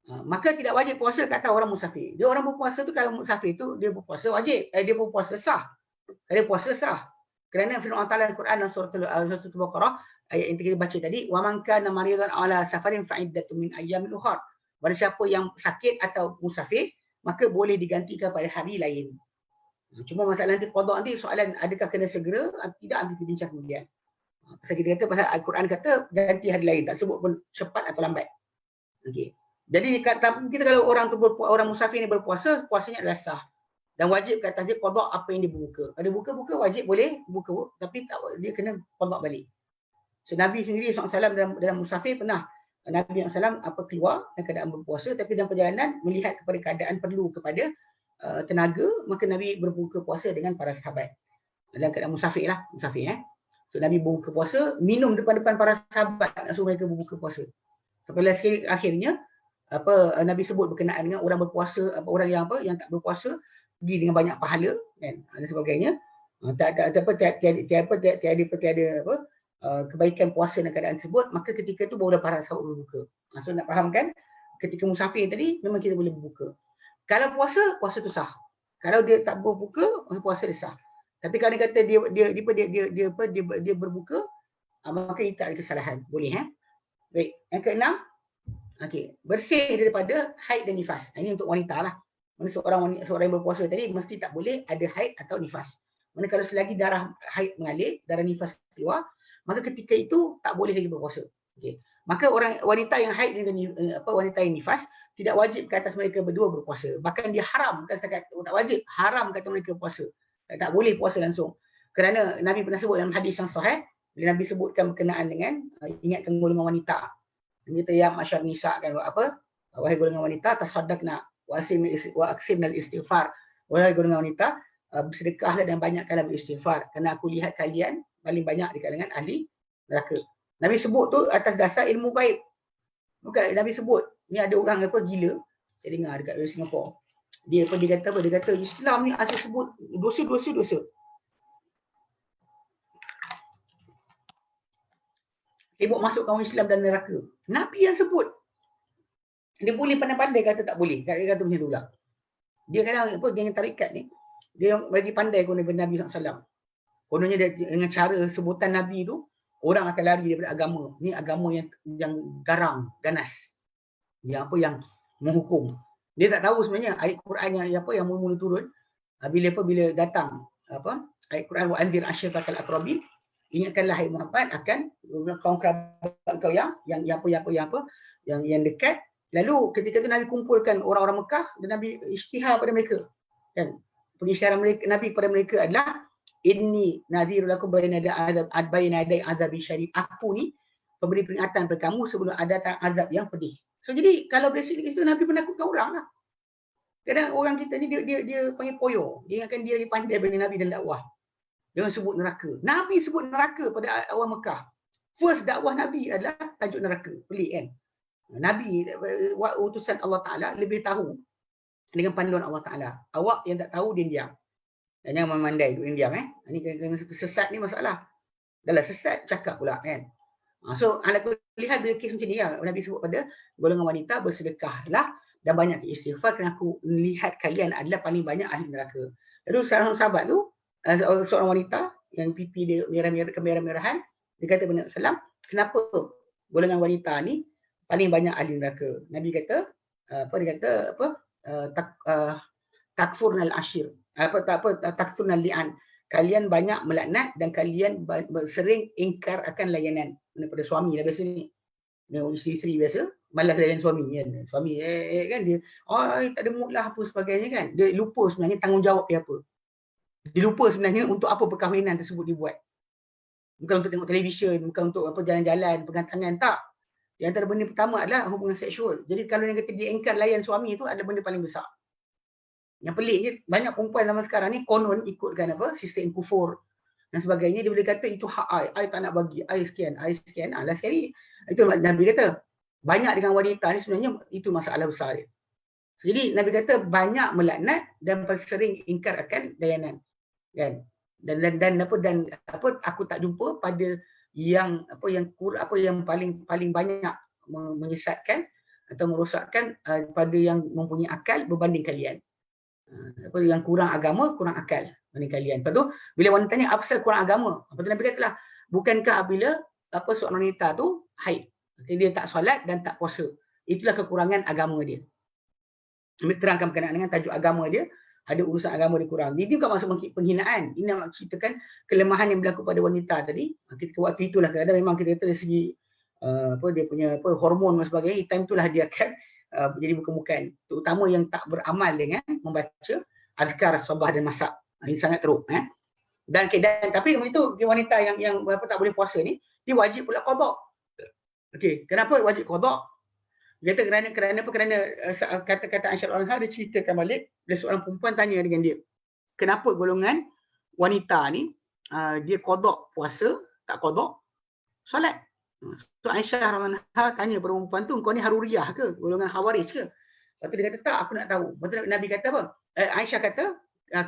Maka tidak wajib puasa kata orang musafir. Dia orang berpuasa tu, kalau musafir tu dia berpuasa wajib. Dia berpuasa sah. Dia puasa sah. Kerana firman Allah dalam Quran surah Al-Baqarah ayat yang kita baca tadi, wa man kana maridan ala safarin fa iddatun min ayyamin ukhra. Barang siapa yang sakit atau musafir, maka boleh digantikan pada hari lain. Cuma masalah nanti qada nanti soalan adakah kena segera atau tidak, nanti kita bincang kemudian. Pasal kita kata pasal Al-Quran kata ganti hari lain, tak sebut pun cepat atau lambat. Okey. Jadi kita kalau orang musafir ni berpuasa, puasanya adalah sah. Dan wajib ke atas dia qada apa yang dia berbuka. Kalau dia buka wajib boleh buka, tapi tak, dia kena qada balik. So Nabi sendiri SAW dalam musafir pernah Nabi SAW keluar dalam keadaan berpuasa, tapi dalam perjalanan melihat kepada keadaan perlu kepada tenaga, maka Nabi berbuka puasa dengan para sahabat. Dalam keadaan musafir. So Nabi berbuka puasa, minum depan-depan para sahabat, nak suruh mereka berbuka puasa. Sampai sekali akhirnya Nabi sebut berkenaan dengan orang berpuasa, orang yang tak berpuasa pergi dengan banyak pahala kan, dan sebagainya. Tiada kebaikan puasa dalam keadaan tersebut, maka ketika itu baru para sahabat berbuka. So nak fahamkan, ketika musafir tadi memang kita boleh berbuka. Kalau puasa tu sah. Kalau dia tak berbuka, puasa dia sah. Tapi kalau dia kata dia berbuka, maka itu tak ada kesalahan. Boleh Baik. Yang keenam, bersih daripada haid dan nifas. Ini untuk wanita lah. Mana seorang yang berpuasa tadi mesti tak boleh ada haid atau nifas. Mana kalau selagi darah haid mengalir, darah nifas keluar, maka ketika itu tak boleh lagi berpuasa. Maka wanita yang haid dengan wanita yang nifas tidak wajib ke atas mereka berdua berpuasa. Bahkan dia haram, bukan setakat tak wajib, haram kata mereka puasa. Tak boleh puasa langsung. Kerana Nabi pernah sebut dalam hadis yang sahih, bila Nabi sebutkan berkenaan dengan ingatkan golongan wanita. Dia kata ya masyarakat nisa kan apa? Wahai golongan wanita, tasaddaqna wa aksimnal istighfar. Wahai golongan wanita, bersedekahlah dan banyakkanlah beristighfar. Kerana aku lihat kalian paling banyak di kalangan ahli neraka. Nabi sebut tu atas dasar ilmu gaib. Bukan Nabi sebut, ni ada orang apa gila. Saya dengar dekat Singapura. Dia kata apa? Dia kata Islam ni asal sebut dosa. Sibuk masuk kaum Islam dan neraka. Nabi yang sebut. Dia boleh pandai-pandai kata tak boleh. Dia kata macam tu lah. Dia kadang apa geng tarikat ni, dia bagi pandai guna Nabi SAW. Kononnya dia, dengan cara sebutan Nabi tu, orang akan lari daripada agama. Ni agama yang garang, ganas. Yang menghukum. Dia tak tahu sebenarnya ayat Quran yang mula-mula turun bila datang ayat Quran wa anzir ashiratakal aqrabin, ingatkanlah hai Muhammad akan kaum kerabat kau yang dekat. Lalu ketika itu Nabi kumpulkan orang-orang Mekah dan Nabi isytihar pada mereka. Kan? Pengisyaran Nabi pada mereka adalah inni nadhirul lakum bayna yaday azabi syadid. Aku ni pemberi peringatan kepada kamu sebelum ada azab yang pedih. So jadi kalau dari situ Nabi menakutkan orang lah. Kadang orang kita ni dia panggil poyo. Dia ingatkan dia lagi pandai daripada Nabi dan dakwah. Jangan sebut neraka. Nabi sebut neraka pada awal Mekah. First dakwah Nabi adalah tajuk neraka. Pelik kan? Nabi utusan Allah Ta'ala lebih tahu dengan panduan Allah Ta'ala. Awak yang tak tahu dia diam. Dan jangan memandai duduk diam. Ini sesat ni masalah. Dalam sesat cakap pula kan. So ala lihat bila kes macam ni ya, Nabi sebut pada golongan wanita bersedekahlah dan banyak istighfar kerana aku melihat kalian adalah paling banyak ahli neraka. Lalu seorang sahabat tu, seorang wanita yang pipi dia kemerah-merahan, dia kata kepada Nabi SAW, kenapa golongan wanita ni paling banyak ahli neraka? Nabi kata, takfurnal ashir. Takfurnal li'an. Kalian banyak melaknat dan kalian sering ingkar akan layanan daripada suami lah biasa ni. Isteri biasa malas layan suami kan. Suami kan dia tak ada mood lah apa sebagainya kan. Dia lupa sebenarnya tanggungjawab dia apa. Dia lupa sebenarnya untuk apa perkahwinan tersebut dibuat. Bukan untuk tengok televisyen, bukan untuk apa jalan-jalan, pegantangan, tak. Yang antara benda pertama adalah hubungan seksual. Jadi kalau yang kata dia ingkar layan suami itu adalah benda paling besar. Yang peliknya banyak perempuan zaman sekarang ni konon ikutkan sistem kufur dan sebagainya. Dia boleh kata itu hak I tak nak bagi, I sekian. Last sekali itu Nabi kata banyak dengan wanita ni sebenarnya itu masalah besar dia. Jadi Nabi kata banyak melaknat dan sering ingkar akan layanan kan. Dan aku tak jumpa pada yang paling banyak menyesatkan atau merosakkan pada yang mempunyai akal berbanding kalian. Yang kurang agama, kurang akal berbanding kalian. Lepas tu bila wanita tanya apa pasal kurang agama, apa tu Nabi katalah, bukankah apabila seorang wanita tu haid, dia tak solat dan tak puasa, itulah kekurangan agama dia. Nabi terangkan berkenaan dengan tajuk agama dia, ada urusan agama dia kurang. Ini bukan maksud penghinaan. Ini nak ceritakan kelemahan yang berlaku pada wanita tadi. Ketika waktu itulah kadang memang kita kata dari segi dia punya hormon dan sebagainya, time itulah dia akan jadi bukan-bukan. Terutama yang tak beramal dengan membaca azkar sabah dan masak. Ini sangat teruk. Dan tapi itu wanita yang tak boleh puasa ni, dia wajib pula qada. Okey, kenapa wajib qada? Dia kata kerana kata-kata Aisyah Al-Anha dia ceritakan balik bila seorang perempuan tanya dengan dia, kenapa golongan wanita ni dia qada puasa, tak qada solat. So Aisyah Al-Anha tanya perempuan tu, kau ni haruriyah ke, golongan khawarij ke? Lepas tu dia kata tak, aku nak tahu. Lepas tu Nabi kata apa? Aisyah kata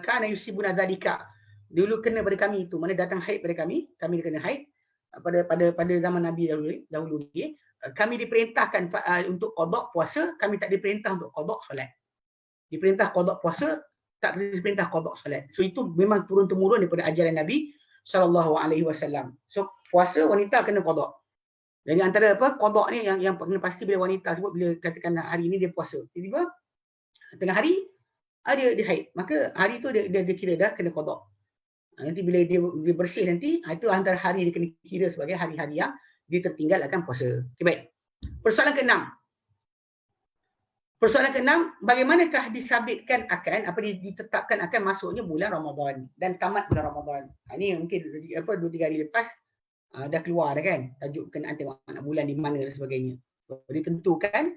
kana yusibuna dzalika, dulu kena pada kami itu, mana datang haid pada kami kena haid pada zaman Nabi dahulu dia, kami diperintahkan untuk qada puasa, kami tak diperintah untuk qada solat. Diperintah qada puasa, tak diperintah qada solat. So itu memang turun temurun daripada ajaran Nabi SAW. So puasa wanita kena qada. Jadi antara qada ni yang pasti bila wanita sebut, bila katakan hari ni dia puasa, tiba-tiba tengah hari dia haid, maka hari tu dia kira dah kena qada. Nanti bila dia bersih nanti, itu antara hari dia kena kira sebagai hari-hari yang dia tertinggal akan puasa. Okay, baik. Persoalan ke-6. Persoalan ke-6, bagaimanakah disabitkan akan ditetapkan akan masuknya bulan Ramadan dan tamat bulan Ramadan. Ini mungkin 2-3 hari lepas dah keluar dah kan tajuk berkenaan tengok anak bulan di mana dan sebagainya. Ditentukan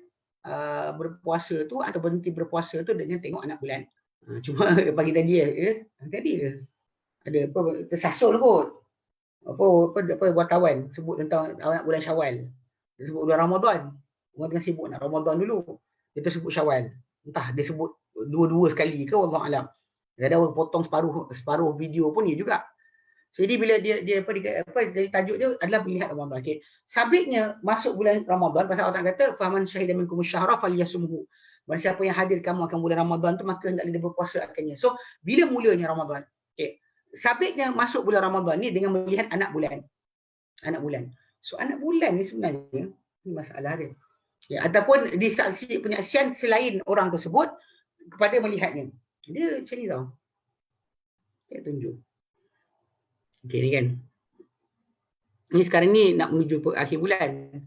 berpuasa tu atau berhenti berpuasa tu dengan tengok anak bulan. Cuma pagi tadi ada apa tersasul kot. Apa wartawan sebut tentang anak bulan Syawal. Dia sebut bulan Ramadan. Orang tengah sibuk nak Ramadan dulu. Dia tersebut Syawal. Entah dia sebut dua-dua sekali ke wallahu alam. Kadang orang potong separuh video pun dia juga. Jadi bila dia jadi tajuk dia adalah melihat Ramadan. Okey. Sabitnya masuk bulan Ramadan pasal Allah kata faman syahida minkum syahra falyasumhu. Barang siapa yang hadir kamu akan bulan Ramadan tu maka hendaklah dia berpuasa akannya. So bila mulanya Ramadan? Okey. Sabitnya masuk bulan Ramadan ni dengan melihat anak bulan. Anak bulan. So anak bulan ni sebenarnya ni masalah dia. Ya, ataupun disaksi penyaksian selain orang tersebut kepada melihatnya. Dia macam ni tau. Saya tunjuk. Okey ni kan. Ni sekarang ni nak menuju ke akhir bulan.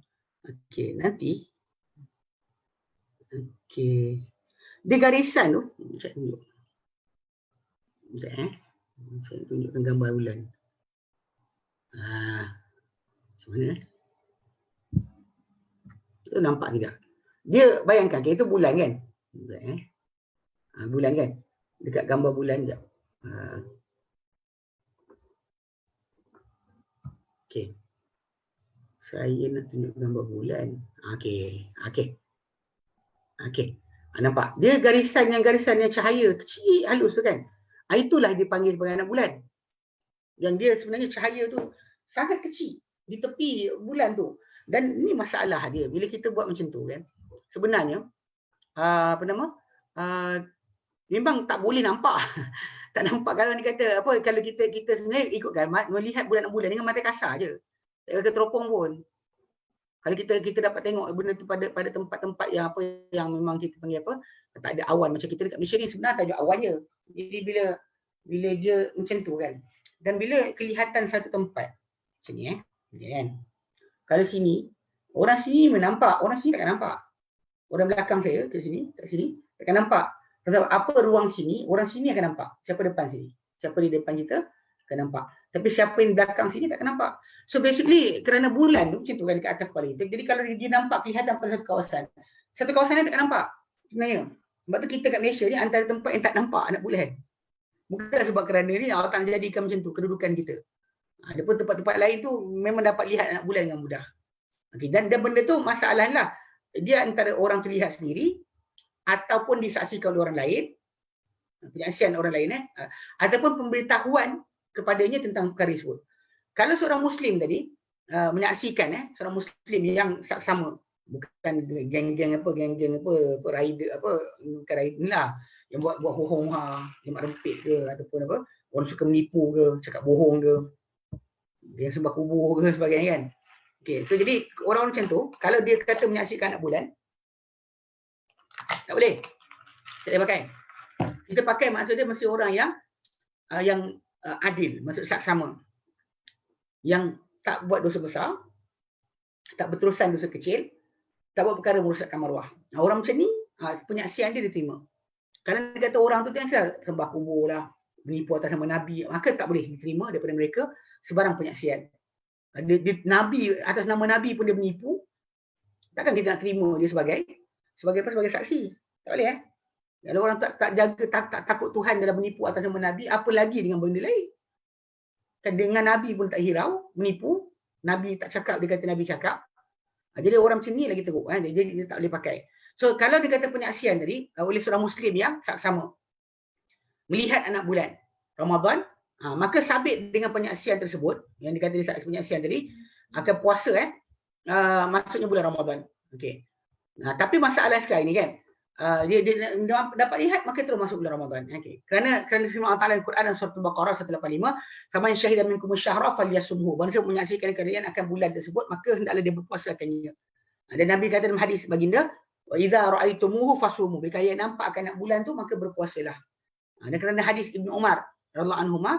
Okey, nanti. Okey. Dia garisan tu, saya tunjuk. Sekejap saya tunjukkan gambar bulan. Macam mana? Tu nampak tidak? Dia bayangkan, itu bulan kan? Bulan kan? Dekat gambar bulan sekejap. Okey. Saya nak tunjuk gambar bulan. Okey. Nampak? Dia garisan yang cahaya kecil halus tu kan? Itulah dipanggil sebagai anak bulan. Yang dia sebenarnya cahaya tu sangat kecil di tepi bulan tu. Dan ini masalah dia bila kita buat macam tu kan. Sebenarnya memang tak boleh nampak. Tak nampak kalau dia kata kalau kita sebenarnya ikutkan melihat bulan-bulan dengan mata kasar je. Tak kena teropong pun. Kalau kita dapat tengok benda tu pada tempat-tempat yang memang kita panggil tak ada awan macam kita dekat Malaysia ni sebenarnya tak ada awan je. Jadi bila dia macam tu kan. Dan bila kelihatan satu tempat macam ni kan. Kalau sini orang sini menampak, orang sini tak nampak. Orang belakang saya kat sini takkan nampak. Pasal apa ruang sini, orang sini akan nampak. Siapa depan sini? Siapa di depan kita akan nampak. Tapi siapa yang belakang sini tak akan nampak. So basically kerana bulan tu macam tu kan dekat atas kepala kita. Jadi kalau dia nampak kelihatan pada satu kawasan ni tak akan nampak. Sebenarnya. Sebab tu kita kat Malaysia ni antara tempat yang tak nampak anak bulan. Bukan sebab kerana ni Allah Ta'ala jadikan macam tu kedudukan kita. Ada pun tempat-tempat lain tu memang dapat lihat anak bulan dengan mudah. Okay. Dan benda tu masalah lah. Dia antara orang tu lihat sendiri ataupun disaksikan oleh orang lain, penyaksian orang lain ataupun pemberitahuan kepadanya tentang perkara tersebut. Kalau seorang Muslim tadi menyaksikan seorang Muslim yang saksama, bukan geng-geng rider bukan rider lah yang buat bohong yang mak rempit ke ataupun orang suka menipu ke, cakap bohong ke, yang sembah kubur ke sebagainya kan. Okey, so jadi orang macam tu kalau dia kata menyaksikan anak bulan tak boleh. Tak boleh pakai. Kita pakai maksud dia mesti orang yang adil, maksud saksama. Yang tak buat dosa besar, tak berterusan dosa kecil, tak buat perkara merosakkan maruah. Orang macam ni, penyaksian dia diterima. Kalau dia kata orang tu yang salah, sembah kubur lah, menipu atas nama Nabi, maka tak boleh diterima daripada mereka sebarang penyaksian. Nabi, atas nama Nabi pun dia menipu, takkan kita nak terima dia sebagai saksi. Tak boleh Kalau orang tak jaga, tak takut Tuhan dalam menipu atas nama Nabi, apa lagi dengan benda lain? Kan dengan Nabi pun tak hirau, menipu, Nabi tak cakap, dia kata Nabi cakap. Jadi orang macam ni lagi teruk. Jadi dia tak boleh pakai. So kalau dia kata penyaksian tadi, oleh seorang Muslim yang saksama, melihat anak bulan Ramadan, maka sabit dengan penyaksian tersebut, yang dikata penyaksian tadi, akan puasa masuknya bulan Ramadan. Okey. Tapi masalah sekarang ni kan, dia dapat lihat maka terus masuk bulan Ramadan. Okey. Kerana firman Allah Taala dalam Quran dan surah Al-Baqarah 185, "Faman syahida minkum asy-syahra falyasumhu." Barang siapa menyaksikan kalian akan bulan tersebut, maka hendaklah dia berpuasa akannya. Dan Nabi kata dalam hadis baginda, "Wa idza ra'aitumuhu fasumu." Bila kalian nampak akan bulan tu maka berpuasalah. Dan kerana hadis Ibnu Umar radhiyallahu anhuma,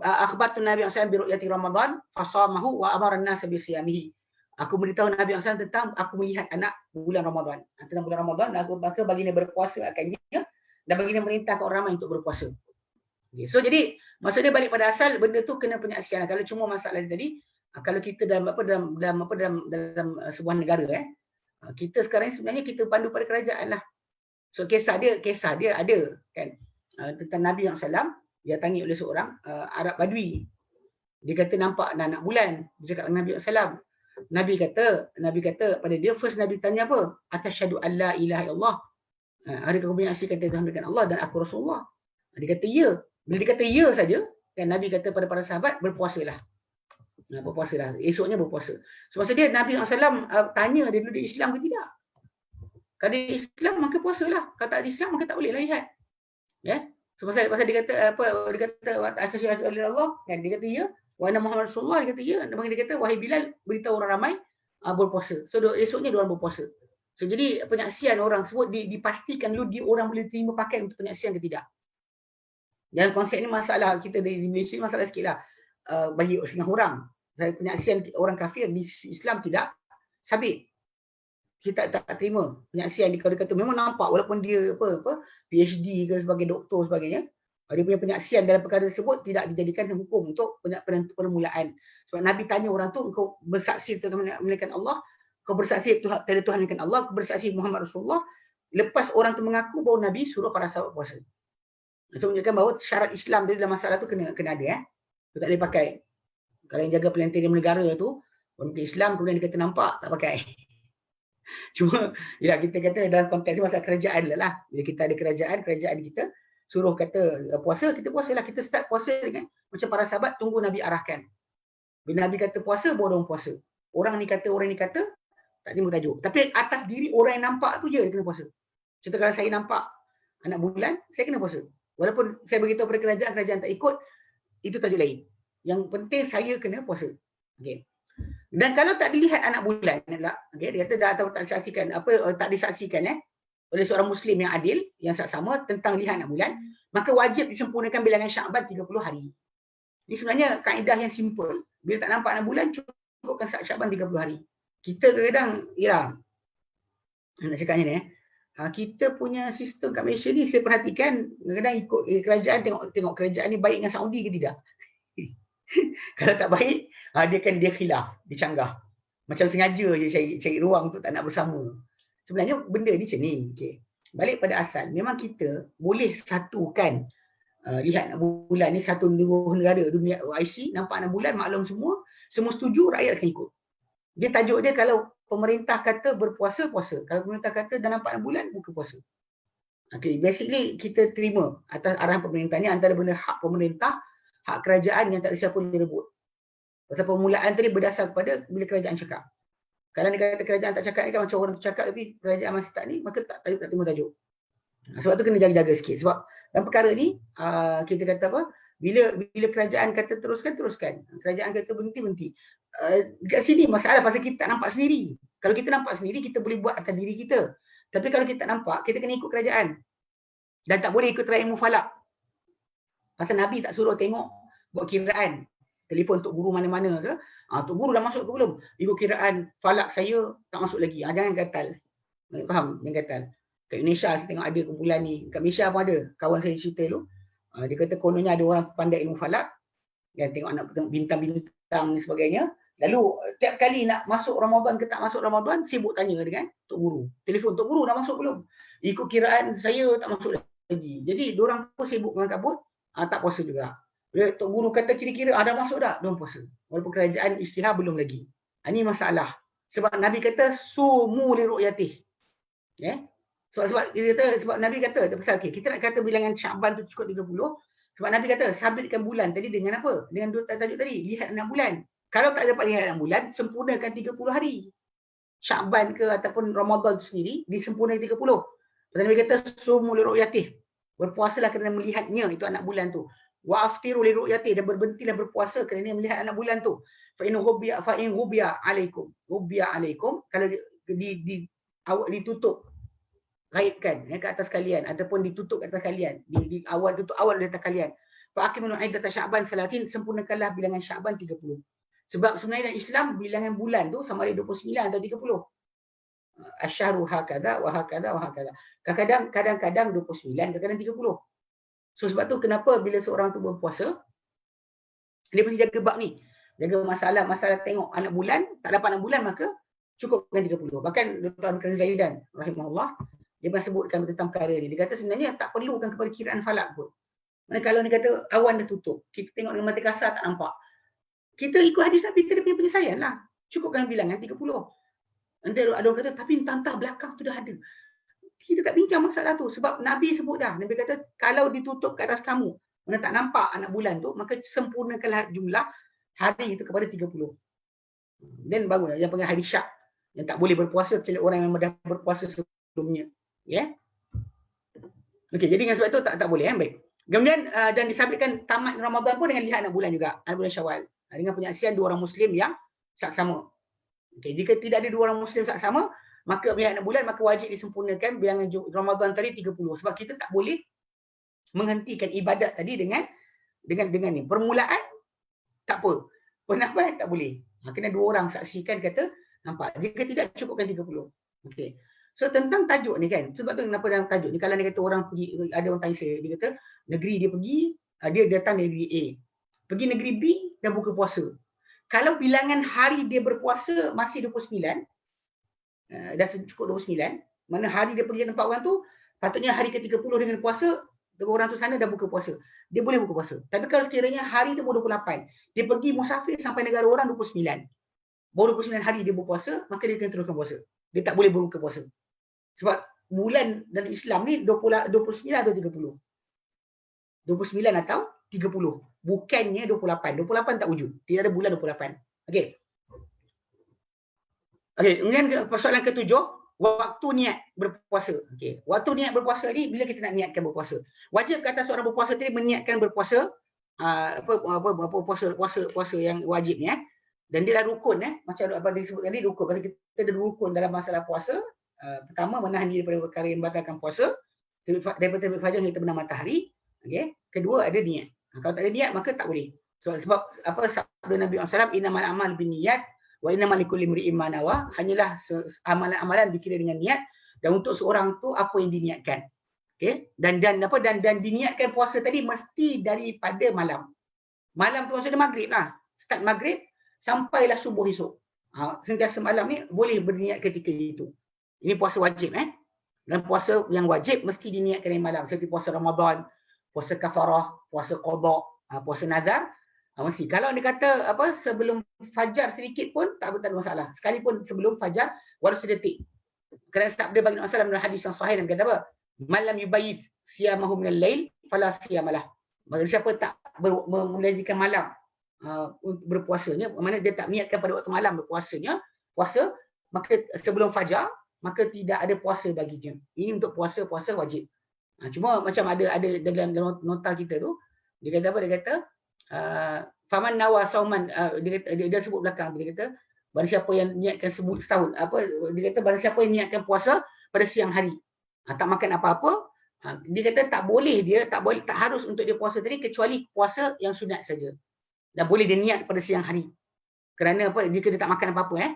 akhbartu Nabi sallallahu alaihi wasallam bi ru'yati Ramadan fasamahu wa amara an-nas bi siyamihi. Aku beritahu Nabi SAW tentang aku melihat anak bulan Ramadan. Tentang bulan Ramadan, maka baginda berpuasa akannya dan baginda merintahkan orang ramai untuk berpuasa. Okay. So jadi maksudnya balik pada asal benda tu kena penyaksian. Kalau cuma masalah tadi, kalau kita dalam sebuah negara kita sekarang sebenarnya kita pandu pada kerajaan lah. So kisah dia ada kan tentang Nabi SAW. Dia tanya oleh seorang Arab Badui. Dia kata nampak anak bulan. Dia cakap Nabi SAW. Nabi kata pada dia, first Nabi tanya apa? Atasyhadu an la ilaha illallah. Adakah kau menyaksikan Tuhan Allah dan aku Rasulullah? Dia kata ya. Bila dia kata ya saja, kan Nabi kata pada para sahabat, berpuasalah. Berpuasalah. Esoknya berpuasa. So maksudnya Nabi SAW tanya dia dulu dia Islam ke tidak. Kalau dia Islam maka puasalah. Kalau tak ada Islam maka tak boleh lihat. Ya. So pasal dia kata dia kata atasyhadu an la ilaha illallah, kan dia kata ya. Wa anna Muhammad Rasulullah, dia kata ya. Dan dia kata wahai Bilal, beritahu orang ramai berpuasa. So esoknya dia orang berpuasa. So jadi penyaksian orang sebut dipastikan dulu dia orang boleh terima pakai untuk penyaksian ke tidak. Dan konsep ni masalah kita di Malaysia masalah sikitlah bagi setengah orang. Penyaksian orang kafir di Islam tidak sabit. Kita tak terima penyaksian kalau dia kata memang nampak walaupun dia PhD ke sebagai doktor sebagainya. Dia punya penyaksian dalam perkara tersebut tidak dijadikan hukum untuk permulaan. Sebab Nabi tanya orang tu, engkau bersaksi melainkan Allah, kau bersaksi tiada Tuhan melainkan Allah, kau bersaksi Muhammad Rasulullah. Lepas orang tu mengaku, baru Nabi suruh para sahabat puasa. Itu menunjukkan bahawa syarat Islam dalam masalah tu kena ada. Tu tak boleh pakai. Kalau yang jaga planetarium negara tu, orang Islam kemudian dia kata nampak, tak pakai. Cuma ya kita kata dalam konteks masalah kerajaan lah. Bila kita ada kerajaan kita suruh kata puasa, kita puasalah. Kita start puasa dengan macam para sahabat tunggu Nabi arahkan. Bila Nabi kata puasa, baru orang puasa. Orang ni kata, tak timbul tajuk. Tapi atas diri orang yang nampak tu je dia kena puasa. Contoh kalau saya nampak anak bulan, saya kena puasa. Walaupun saya beritahu pada kerajaan tak ikut, itu tajuk lain. Yang penting saya kena puasa. Okay. Dan kalau tak dilihat anak bulan, okay, dia kata tak disaksikan oleh seorang Muslim yang adil, yang saksama tentang lihat anak bulan, maka wajib disempurnakan bilangan Syakban 30 hari. Ini sebenarnya kaedah yang simple. Bila tak nampak anak bulan, cukupkan Syakban 30 hari. Kita kadang-kadang, nak cakapnya ni, kita punya sistem kat Malaysia ni, saya perhatikan, kadang-kadang ikut kerajaan, tengok kerajaan ni baik dengan Saudi ke tidak. Kalau tak baik, dia khilaf, dia canggah. Macam sengaja je cari ruang untuk tak nak bersama. Sebenarnya benda ni macam ni. Okay. Balik pada asal, memang kita boleh satukan lihat anak bulan ni satu negara dunia IC, nampak anak bulan, maklum semua setuju, rakyat akan ikut. Dia tajuk dia kalau pemerintah kata berpuasa, puasa. Kalau pemerintah kata dah nampak anak bulan, buka puasa. Okay, basically kita terima atas arahan pemerintah ni, antara benda hak pemerintah, hak kerajaan yang tak ada siapa yang rebut. Pasal permulaan tadi berdasar kepada bila kerajaan cakap. Kalau dia kata kerajaan tak cakap kan macam orang tu cakap tapi kerajaan masih tak ni, maka tak terima tajuk. Sebab tu kena jaga-jaga sikit. Sebab dalam perkara ni kita kata apa? Bila kerajaan kata teruskan. Kerajaan kata berhenti. Dekat sini masalah pasal kita tak nampak sendiri. Kalau kita nampak sendiri, kita boleh buat atas diri kita. Tapi kalau kita tak nampak, kita kena ikut kerajaan. Dan tak boleh ikut ilmu falak. Pasal Nabi tak suruh tengok buat kiraan. Telefon Tok Guru mana-mana ke. Tok Guru dah masuk ke belum? Ikut kiraan falak saya tak masuk lagi. Jangan gatal. Faham? Jangan gatal. Kat Indonesia saya tengok ada kumpulan ni. Kat Malaysia pun ada. Kawan saya cerita tu. Dia kata kononnya ada orang pandai ilmu falak. Dia tengok anak bintang-bintang dan sebagainya. Lalu tiap kali nak masuk Ramadan ke tak masuk Ramadan, sibuk tanya dengan Tok Guru. Telefon Tok Guru dah masuk belum? Ikut kiraan saya tak masuk lagi. Jadi diorang pun sibuk dengan kabut, tak puasa juga. Bila Tok Guru kata kira-kira dah masuk dah, diorang puasa. Walaupun kerajaan istihar belum lagi. Ini masalah. Sebab Nabi kata sumu li ru'yatih. Sebab Nabi kata okay, kita nak kata bilangan Syakban tu cukup 30. Sebab Nabi kata sabitkan bulan tadi dengan apa? Dengan dua tajuk tadi, lihat anak bulan. Kalau tak dapat lihat anak bulan, sempurnakan 30 hari. Syakban ke ataupun Ramadan tu sendiri disempurnakan 30. Pasal Nabi kata sumu li ru'yatih. Berpuasalah kerana melihatnya itu anak bulan tu. Wa aftiru li ru'yatih, dan berhentilah berpuasa kerana melihat anak bulan tu. Fa in ghubiya alaikum. Ghubiya alaikum kalau ditutup gaibkan ke atas kalian ataupun ditutup ke atas kalian, di awal tutup awal di atas kalian. Fa akmilu iddata Sya'ban 30, sempurnakanlah bilangan Sya'ban 30. Sebab sebenarnya dalam Islam bilangan bulan tu sama ada 29 atau 30. Asyharu hakadha wa hakadha wa hakadha. Kadang-kadang 29, kadang-kadang 30. So sebab tu kenapa bila seorang tu berpuasa, dia mesti jaga bab ni. Jaga masalah tengok anak bulan, tak dapat anak bulan maka cukupkan 30. Bahkan Dr. Abdul Zaidan rahimahullah, dia pernah sebutkan tentang perkara ni. Dia kata sebenarnya tak perlukan kepada kiraan falak pun. Mana kalau dia kata awan dah tutup, kita tengok dengan mata kasar tak nampak. Kita ikut hadis Nabi, kita punya penyelesaian lah. Cukupkan bilangan 30. Nanti ada orang kata, tapi entah belakang tu dah ada. Kita tak bincang masalah tu. Sebab Nabi sebut dah. Nabi kata, kalau ditutup ke atas kamu, mana tak nampak anak bulan tu, maka sempurnakanlah jumlah hari itu kepada 30. Dan baru yang panggil hari syak. Yang tak boleh berpuasa kecuali orang yang dah berpuasa sebelumnya. Ya. Okey, jadi dengan sebab itu tak boleh. Baik. Kemudian dan disabitkan tamat Ramadan pun dengan lihat anak bulan juga. Anak bulan Syawal. Dengan penyaksian dua orang Muslim yang saksama. Okay, jika tidak ada dua orang Muslim saksama, maka melihat anak bulan, maka wajib disempurnakan bilangan Ramadan tadi 30. Sebab kita tak boleh menghentikan ibadat tadi dengan ni. Permulaan tak apa. Penambahan tak boleh. Kena dua orang saksikan kata nampak. Jika tidak, cukupkan 30. Okey. So tentang tajuk ni kan. Sebab tu kenapa dalam tajuk ni, kalau dia kata orang pergi, ada orang tanya saya, dia kata negeri dia pergi, dia datang dari negeri A. Pergi negeri B, dah buka puasa. Kalau bilangan hari dia berpuasa masih 29, dah cukup 29, mana hari dia pergi ke tempat orang tu, patutnya hari ke-30 dengan puasa, orang tu sana dah buka puasa. Dia boleh buka puasa. Tapi kalau sekiranya hari tu baru 28, dia pergi musafir sampai negara orang 29, baru 29 hari dia berpuasa, maka dia akan teruskan puasa. Dia tak boleh berbuka puasa. Sebab bulan dalam Islam ni 29 atau 30. 29 atau 30. Bukannya 28. 28 tak wujud. Tidak ada bulan 28. Okey. Okey, kemudian persoalan ketujuh, waktu niat berpuasa. Okey. Waktu niat berpuasa ni bila kita nak niatkan berpuasa. Wajib kata seorang berpuasa tadi meniatkan berpuasa puasa yang wajib ni Dan dia dah rukun macam apa disebut tadi rukun. Pasal kita ada rukun dalam masalah puasa. Pertama menahan diri daripada perkara yang membatalkan puasa. Daripada terbit fajar hingga terbenam matahari. Okey. Kedua ada niat. Kalau tak ada niat maka tak boleh. Sebab apa sabda Nabi SAW, innamal a'mal binniyat wa innamal likulli imri'in ma nawa. Hanyalah amalan-amalan dikira dengan niat dan untuk seorang tu apa yang diniatkan. Okey? Dan diniatkan puasa tadi mesti daripada malam. Malam tu maksudnya maghrib lah. Start maghrib sampailah subuh esok. Sentiasa malam ni boleh berniat ketika itu. Ini puasa wajib Dan puasa yang wajib mesti diniatkan dari malam. Seperti puasa Ramadan, puasa kafarah, puasa qada, puasa nazar, mesti. Kalau dia kata sebelum fajar sedikit pun tak ada masalah. Sekalipun sebelum fajar walau sedetik. Kerana sabda bagi Nabi sallallahu dalam hadis yang sahih yang kata apa? Malam yubayit siyamahu minal lail fala siyamalah. Bagi siapa tak menjadikan malam berpuasanya, mana dia tak niatkan pada waktu malam berpuasanya, puasa, maka sebelum fajar, maka tidak ada puasa baginya. Ini untuk puasa wajib. Cuma macam ada dalam nota kita tu, dia kata apa? Dia kata faman nawa sauman, dia sebut belakang, dia kata barang siapa yang niatkan setahun, dia kata barang siapa yang niatkan puasa pada siang hari, tak makan apa-apa, dia kata tak harus untuk dia puasa tadi kecuali puasa yang sunat saja. Dan boleh dia niat pada siang hari. Kerana jika dia tak makan apa-apa,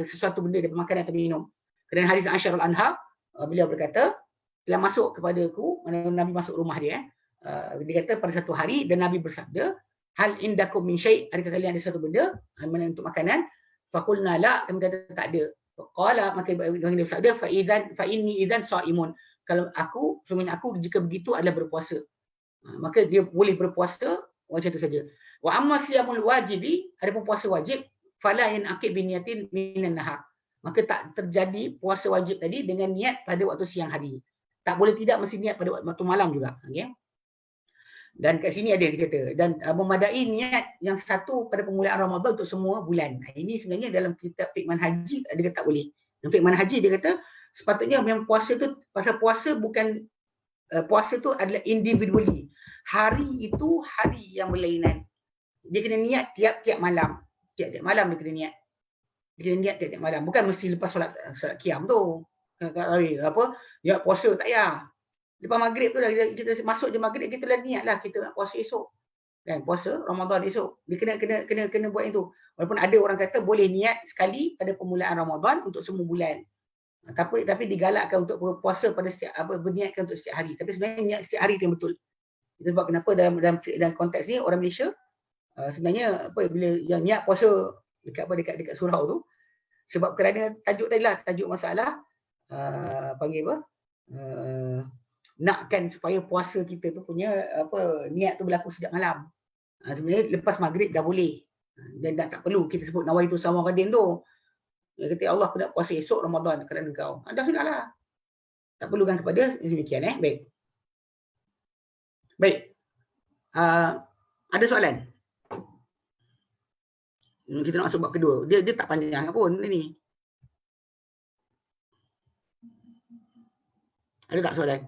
sesuatu benda dia makan atau minum. Kerana hadis Aisyah anha, beliau berkata, telah masuk kepadaku, Nabi masuk rumah dia. Dia kata pada satu hari dan Nabi bersabda, hal indakum min syai', adakah kalian ada satu benda untuk makanan? Faqulna la, kami kata tak ada. Qala, maka dia bersabda fa inni idzan shaimun. Kalau sungguhnya aku jika begitu adalah berpuasa. Maka dia boleh berpuasa macam itu saja. Wa amma siyamul wajibi, adapun puasa wajib, fala yanaqib bi niyatin minan nahar. Maka tak terjadi puasa wajib tadi dengan niat pada waktu siang hari. Tak boleh tidak mesti niat pada waktu malam juga. Okay? Dan kat sini ada dia kata, dan memadai niat yang satu pada permulaan Ramadan untuk semua bulan. Ini sebenarnya dalam kitab fiqh manhaji dia kata tak boleh. Dalam fiqh manhaji dia kata sepatutnya memang puasa tu, pasal puasa bukan puasa tu adalah individually. Hari itu hari yang berlainan. Dia kena niat tiap-tiap malam. Tiap-tiap malam dia kena niat. Dia kena niat tiap-tiap malam. Bukan mesti lepas solat qiyam tu. Dia puasa tak payah. Lepas maghrib tu dah kita masuk je maghrib, kita dah niat lah kita nak puasa esok. kan, puasa Ramadan esok. Dia kena buat itu. Walaupun ada orang kata boleh niat sekali pada permulaan Ramadan untuk semua bulan. Tapi digalakkan untuk berpuasa pada setiap berniatkan untuk setiap hari. Tapi sebenarnya niat setiap hari itu yang betul. Itu sebab kenapa dalam konteks ni orang Malaysia sebenarnya bila yang niat puasa dekat surau tu, sebab kerana tajuk tadi lah, tajuk masalah panggil apa? Nakkan supaya puasa kita tu punya niat tu berlaku sejak malam. Sebenarnya lepas maghrib dah boleh. Dan tak perlu kita sebut nawaitu sama qadin tu. Dia kata Allah nak puasa esok Ramadan kerana kau. Dah sudahlah. Tak perlukan kepada demikian baik. Baik. Ada soalan? Kita nak masuk bab kedua. Dia tak panjang pun ni. Ada tak soalan?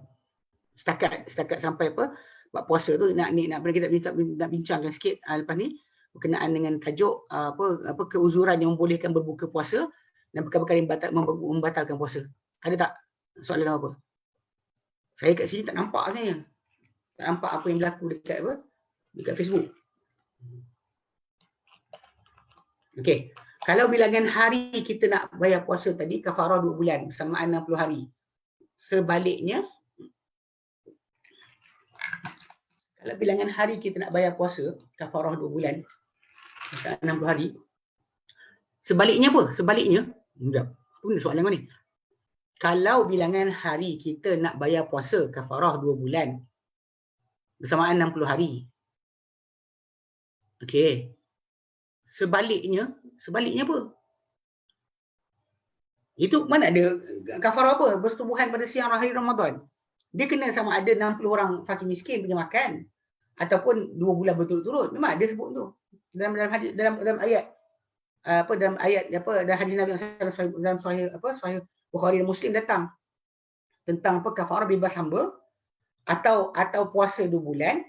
Setakat sampai apa? Bab puasa tu nak kita nak bincangkan sikit lepas ni berkenaan dengan tajuk apa keuzuran yang membolehkan berbuka puasa dan perkara-perkara yang membatalkan puasa. Ada tak soalan apa? Saya kat sini tak nampak sebenarnya. Tak nampak apa yang berlaku dekat Facebook. Okey. Kalau bilangan hari kita nak bayar puasa tadi kafarah 2 bulan bersamaan 60 hari. Sebaliknya, kalau bilangan hari kita nak bayar puasa kafarah 2 bulan bersamaan 60 hari. Sebaliknya apa? Sebaliknya, sekejap. Apa ni soalan kau ni? Kalau bilangan hari kita nak bayar puasa kafarah 2 bulan bersamaan 60 hari. Okey. Sebaliknya apa? Itu mana ada kafarah apa? Bersetubuhan pada siang hari Ramadan. Dia kena sama ada 60 orang fakir miskin punya makan ataupun 2 bulan berturut-turut. Memang ada sebut tu. Dalam ayat dalam hadis Nabi dalam sahih Bukhari dan Muslim datang tentang kafarah bebas hamba atau puasa 2 bulan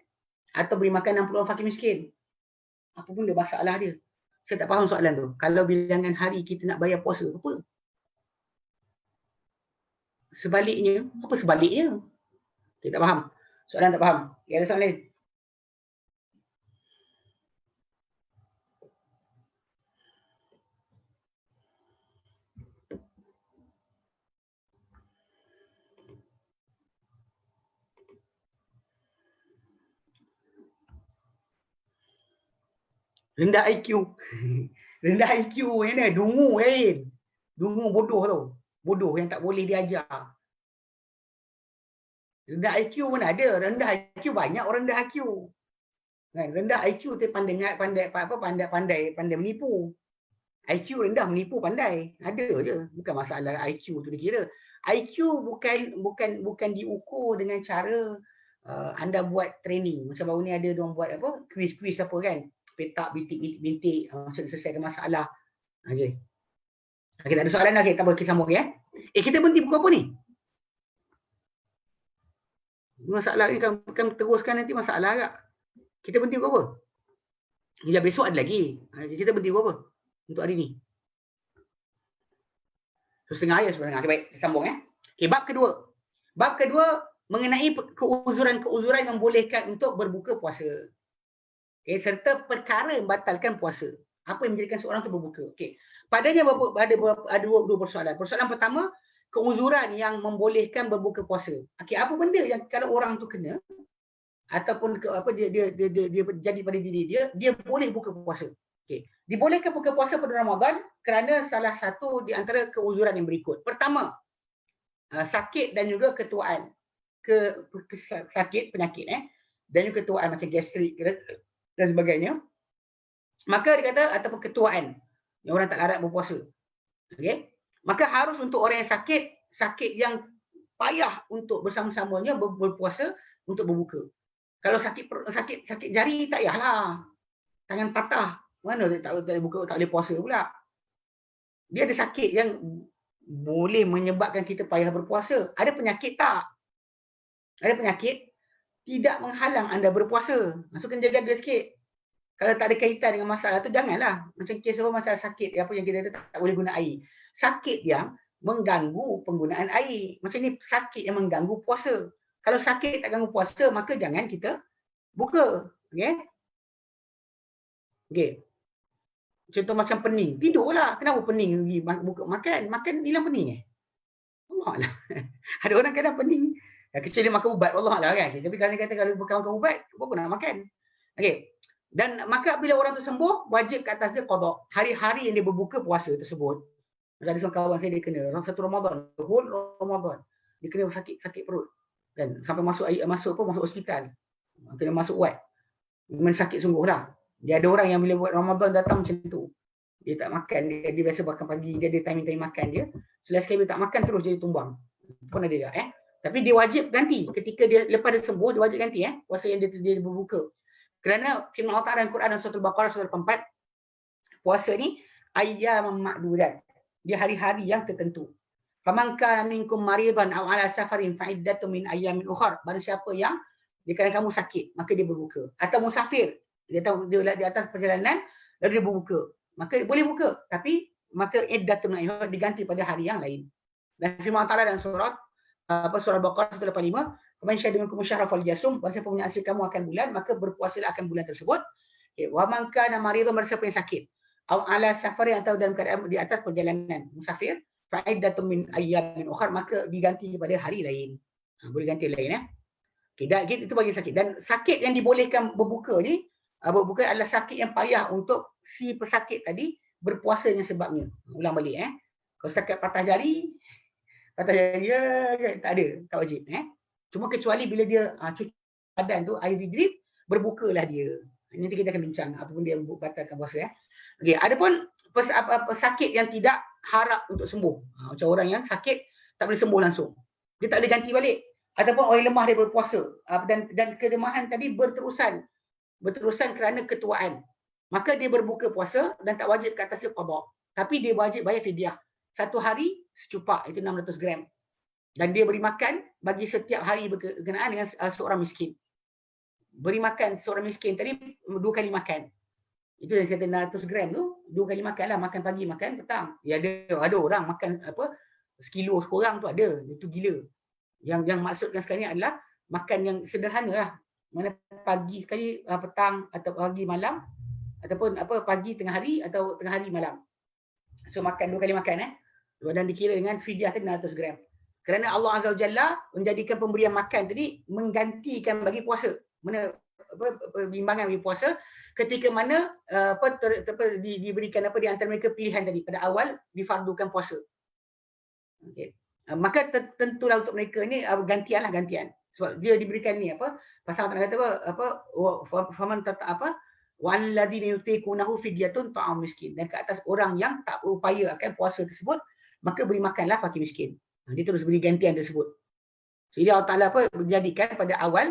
atau beri makan 60 orang fakir miskin. Apa pun dia masalah dia. Saya tak faham soalan tu. Kalau bilangan hari kita nak bayar puasa, apa? Sebaliknya, apa sebaliknya? Saya tak faham. Soalan tak faham. Ada soalan lain? Rendah IQ. Rendah IQ yang ni, dungu lain. Dungu bodoh tu. Bodoh yang tak boleh diajar. Rendah IQ mana ada? Rendah IQ banyak orang rendah IQ. Kan? Rendah IQ tu pandai menipu. IQ rendah menipu pandai. Ada je. Bukan masalah IQ tu dikira. IQ bukan diukur dengan cara anda buat training. Macam baru ni ada diorang buat kuis-kuis apa kan. Petak bintik macam selesaikan masalah. Okey. Okey, tak ada soalan dah. Okey, tak apa, kita sambung ya. Kita berhenti pukul apa ni? Masalah ni kan teruskan nanti masalah agak. Kita berhenti pukul apa? Ya, besok ada lagi. Kita berhenti pukul apa? Untuk hari ni. Setengah ya sebenarnya. Okay, baik, kita sambung ya. Okey, bab kedua. Bab kedua mengenai keuzuran yang membolehkan untuk berbuka puasa. Okay, serta perkara yang membatalkan puasa. Apa yang menjadikan seorang itu berbuka? Okay. Padanya ada dua persoalan. Persoalan pertama, keuzuran yang membolehkan berbuka puasa. Okay, apa benda yang kalau orang tu kena ataupun dia jadi pada diri dia boleh buka puasa. Okay. Dibolehkan buka puasa pada Ramadan kerana salah satu di antara keuzuran yang berikut. Pertama, sakit dan juga ketuaan. Sakit, penyakit dan juga ketuaan macam gastrik dan sebagainya. Maka dia kata ataupun ketuaan yang orang tak larat berpuasa. Okey. Maka harus untuk orang yang sakit yang payah untuk bersama-samanya berpuasa untuk berbuka. Kalau sakit jari tak payahlah. Tangan patah, mana dia tak boleh buka, tak boleh puasa pula. Dia ada sakit yang boleh menyebabkan kita payah berpuasa. Ada penyakit tak? Ada penyakit tidak menghalang anda berpuasa. Maksud kena jaga sikit. Kalau tak ada kaitan dengan masalah tu, janganlah. Macam kes apa, masalah sakit apa yang kita tak boleh guna air. Sakit yang mengganggu penggunaan air. Macam ni sakit yang mengganggu puasa. Kalau sakit tak ganggu puasa, maka jangan kita buka. Okay? Okey. Contoh macam pening, tidurlah. Kenapa pening pergi buka makan? Makan hilang pening Allah lah. Ada orang kadang pening, kecuali dia makan ubat, Allah lah kan. Tapi kalau dia kata kalau bukan makan ubat, apa nak makan? Okey. Dan maka bila orang tu sembuh, wajib ke atas dia qada. Hari-hari yang dia berbuka puasa tersebut. Ada seorang kawan saya dia kena satu Ramadan, whole Ramadan. Dia kena sakit perut. Kan sampai masuk hospital. Kena masuk ward. Memang sakit sungguhlah. Dia ada orang yang bila buat Ramadan datang macam tu. Dia tak makan, dia biasa makan pagi, dia ada time makan dia. Selepas sekali dia tak makan terus jadi tumbang. Pun ada tak Tapi dia wajib ganti ketika dia lepas dia sembuh, dia wajib ganti puasa yang dia berbuka. Kerana firman Allah Ta'ala dalam Quran surah Al-Baqarah surah 4, puasa ni ayyam ma'dudat. Dia hari-hari yang tertentu. Faman kana minkum maridan aw ala safarin fa iddatun min ayyamin ukhra. Barang siapa yang di kalangan kamu sakit, maka dia berbuka. Atau musafir, dia tahu dia di atas perjalanan lalu dia berbuka. Maka boleh buka, tapi maka iddatun min ayyamin diganti pada hari yang lain. Dan firman Allah Ta'ala dalam surah Al-Baqarah 185, "Man syahida minkum syahra falyasum." Barang siapa menyaksikan kamu akan bulan, maka berpuasalah akan bulan tersebut. Okey, wa man kana maridan, barang siapa yang sakit, aw ala safarin, atau dalam keadaan di atas perjalanan musafir, fa iddatun min ayyamin ukhra, maka diganti pada hari lain. Boleh ganti lain Okey, itu bagi sakit. Dan sakit yang dibolehkan berbuka ni, berbuka adalah sakit yang payah untuk si pesakit tadi berpuasa dengan sebabnya. Ulang balik Kalau sakit patah jari tak ada, tak wajib Cuma kecuali bila dia cuci badan tu, air drip, berbukalah dia. Nanti kita akan bincang apa pun dia batalkan puasa Okey, adapun pesakit yang tidak harap untuk sembuh. Macam orang yang sakit tak boleh sembuh langsung. Dia tak boleh ganti balik. Ataupun orang lemah dia berpuasa dan kelemahan tadi berterusan kerana ketuaan. Maka dia berbuka puasa dan tak wajib ke atas dia qada. Tapi dia wajib bayar fidyah. Satu hari secupak, itu 600 gram. Dan dia beri makan bagi setiap hari berkenaan dengan seorang miskin. Beri makan seorang miskin tadi 2 kali makan. Itu yang kata 600 gram tu, 2 kali makan lah. Makan pagi, makan petang. Ya ada orang makan sekilo sekorang tu ada. Itu gila. Yang maksudkan sekarang ni adalah makan yang sederhana lah. Mana pagi sekali, petang atau pagi malam, ataupun pagi tengah hari atau tengah hari malam. So makan 2 kali makan dan dikira dengan fidyah tadi 600 gram. Kerana Allah Azza wa Jalla menjadikan pemberian makan tadi menggantikan bagi puasa. Mana bimbangan bagi puasa ketika mana diberikan di antara mereka pilihan tadi pada awal difardukan puasa. Okey. Maka tentulah untuk mereka ni gantian. Sebab dia diberikan ni pasal Allah kata faman walladzina yutiqunahu fidyatun ta'am miskin. Dan ke atas orang yang tak berupaya akan puasa tersebut, maka beri makanlah fakir miskin. Dia terus beri gantian tersebut. Jadi Allah Ta'ala menjadikan pada awal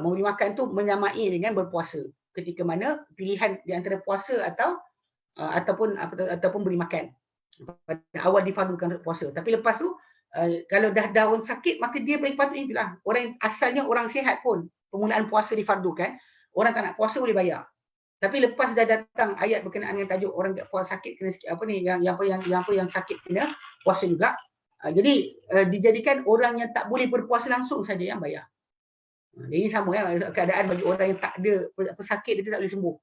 memberi makan tu menyamai dengan berpuasa. Ketika mana pilihan di antara puasa ataupun beri makan. Pada awal difardukan puasa. Tapi lepas tu kalau dah orang sakit, maka dia paling patutnya itulah. Orang yang asalnya orang sihat pun permulaan puasa difardukan, orang tak nak puasa boleh bayar. Tapi lepas dah datang ayat berkenaan dengan tajuk orang puasa sakit kena yang sakit kena puasa juga. Jadi dijadikan orang yang tak boleh berpuasa langsung saja yang bayar. Ini sama keadaan bagi orang yang tak ada pesakit, dia tak boleh sembuh.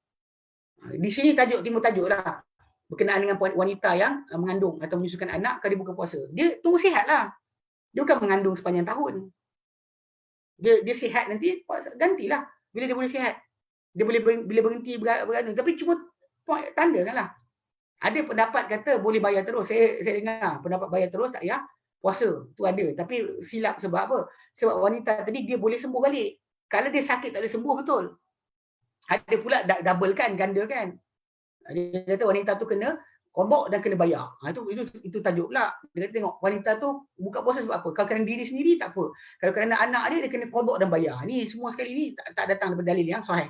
Di sini timur tajuk lah berkenaan dengan wanita yang mengandung atau menyusukan anak kalau dia buka puasa. Dia tunggu sihat lah. Dia bukan mengandung sepanjang tahun. Dia sihat nanti gantilah bila dia boleh sihat. Dia boleh bila berhenti bergandung. Tapi cuma tanda kan lah. Ada pendapat kata boleh bayar terus. Saya dengar pendapat bayar terus tak payah puasa. Tu ada. Tapi silap sebab apa? Sebab wanita tadi dia boleh sembuh balik. Kalau dia sakit tak boleh sembuh betul. Ada pula double kan, ganda kan. Dia kata wanita tu kena qada dan kena bayar. Itu tajuk pula. Dia kata tengok wanita tu buka puasa sebab apa? Kalau kerana diri sendiri tak apa. Kalau kerana anak dia kena qada dan bayar. Ni semua sekali ni tak datang daripada dalil yang sahih.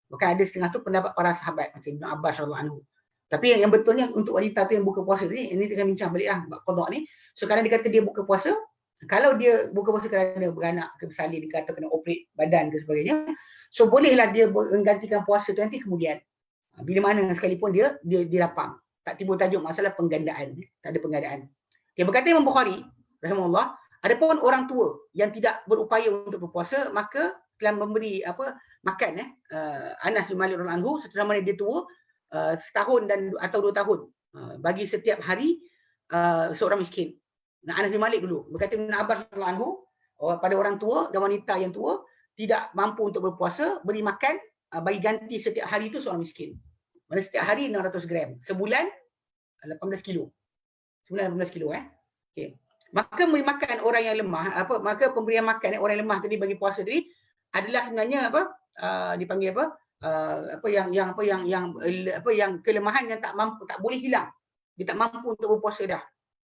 Bahkan ada setengah tu pendapat para sahabat macam Ibn Abbas radhiyallahu anhu. Tapi yang betulnya untuk wanita tu yang buka puasa ni, ini kita bincang baliklah qada ni. So kalau dia kata dia buka puasa, kalau dia buka puasa kerana beranak ke bersalin, dia kata kena operate badan ke sebagainya, so bolehlah dia menggantikan puasa tu nanti kemudian. Bila mana sekalipun dia lapang. Tak timbul tajuk masalah penggandaan. Tak ada penggandaan. Okay, berkata Imam Bukhari rahimahullah, adapun orang tua yang tidak berupaya untuk berpuasa, maka telah memberi makan Anas bin Malik radhiyallahu anhu setelah mana dia tua, setahun atau 2 tahun. Bagi setiap hari seorang miskin. Nah, Anas bin Malik dulu berkata Ibn Abbas radhiyallahu anhu pada orang tua dan wanita yang tua tidak mampu untuk berpuasa, beri makan bagi ganti setiap hari itu seorang miskin. Mana setiap hari 600 gram. Sebulan 18 kilo. Sebulan 18 kilo Okey. Maka memberi makan orang yang lemah, maka pemberian makan orang yang lemah tadi bagi puasa tadi adalah sebenarnya dipanggil yang kelemahan yang tak boleh hilang. Dia tak mampu untuk berpuasa dah.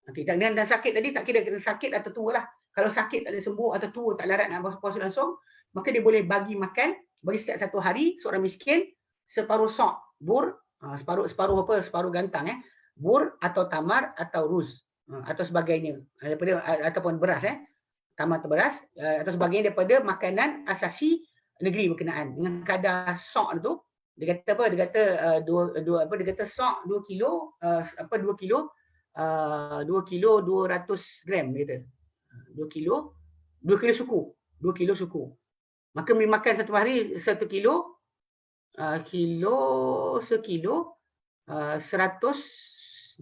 Okey, dan sakit tadi tak kira sakit atau tua lah. Kalau sakit tak boleh sembuh atau tua tak larat nak berpuasa langsung, maka dia boleh bagi makan bagi setiap satu hari seorang miskin separuh sok bur, separuh gantang bur atau tamar atau ruz atau sebagainya daripada ataupun beras tamar atau beras atau sebagainya daripada makanan asasi negeri berkenaan dengan kadar sok itu. Dia kata dia kata dia kata sok 2 kilo 2 kilo 200 gram gitu. 2 kilo suku. 2 kilo suku. Maka makan satu hari 1 kilo sekilo 102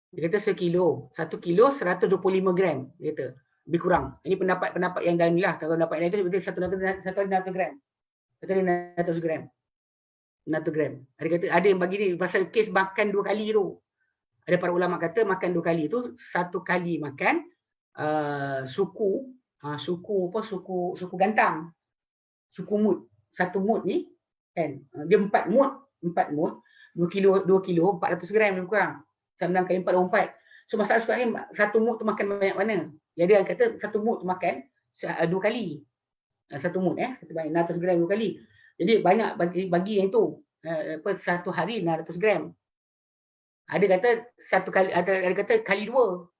dia kata sekilo 1 kilo 125 gram dia kata lebih kurang. Ini pendapat yang lain lah. Kalau pendapat lain itu berarti 100 gram 100 gram 100 gram. Ada kata ada yang bagi ni pasal kes makan 2 kali tu. Ada para ulama kata makan 2 kali tu, satu kali makan suku gantang. Suku mud. Satu mud ni kan. Dia 4 mud, 2 kilo 400 gram lebih kurang. 9 kali 4 24. So masalah sekarang ni satu mud tu makan banyak mana? Jadi dia kata satu mud tu makan 2 kali. Satu mud 600 gram 2 kali. Jadi banyak bagi yang tu. Satu hari 600 gram. Ada kata satu kali, ada kata kali 2.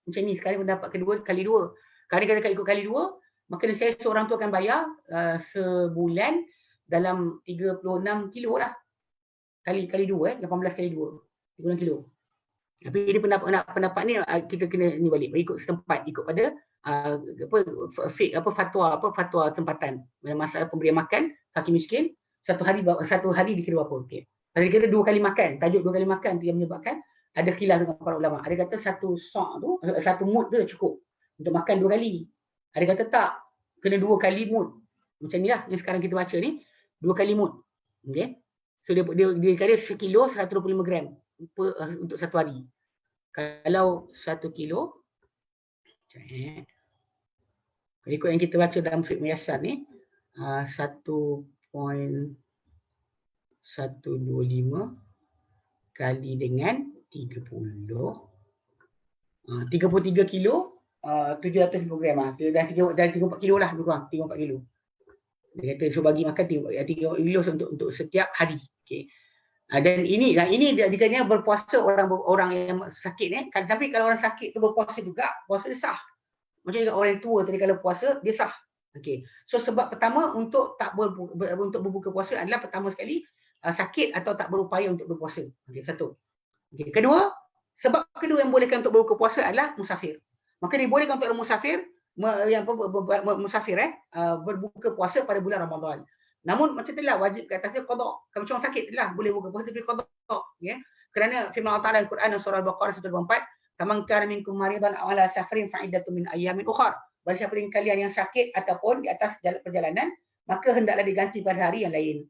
Macam ni sekarang pendapat kedua kali 2. Kalau dia kata ikut kali 2, maka saya seorang tu akan bayar sebulan dalam 36 kilo lah. Kali 2 18 kali 2. 36 kilo. Tapi ini pendapat ni kita kena ni balik ikut setempat, ikut pada fatwa tempatan masalah pemberian makan fakir miskin satu hari dikira berapa. Okey. Kalau dikira 2 kali makan, tajuk 2 kali makan tu yang menyebabkan ada khilaf dengan para ulama. Ada kata satu sok tu, satu mud tu dah cukup untuk makan 2 kali. Ada kata tak, kena 2 kali mud. Macam ni lah yang sekarang kita baca ni, 2 kali mud. Okey. So dia kira sekilo 125 gram untuk satu hari. Kalau 1 kilo ikut yang kita baca dalam fiqh muyassar ni 1.125 kali dengan 30 33 kilo 750 gram dah 34 kilo lah lebih kurang 34 kilo. Dia kata so bagi makan 3 kilo untuk setiap hari. Okey. Dan ini jika berpuasa orang yang sakit ni, tapi kalau orang sakit tu berpuasa juga, puasa dia sah. Macam juga orang tua tadi kalau puasa dia sah. Okey. So sebab pertama untuk untuk berbuka puasa adalah pertama sekali sakit atau tak berupaya untuk berpuasa. Okey, satu. Okey, kedua, sebab kedua yang bolehkan untuk berbuka puasa adalah musafir. Maka dibolehkan untuk orang musafir berbuka puasa pada bulan Ramadan. Namun macam itulah wajib ke atasnya qada. Kalau macam sakit itulah boleh buka puasa tapi qada ya. Kerana firman Allah Taala dalam Quran surah Al-Baqarah 124, "Faman kana minkum maridan aw ala safarin fa iddatun min ayyamin ukhra." Bagi siapa dari kalian yang sakit ataupun di atas perjalanan, maka hendaklah diganti pada hari yang lain.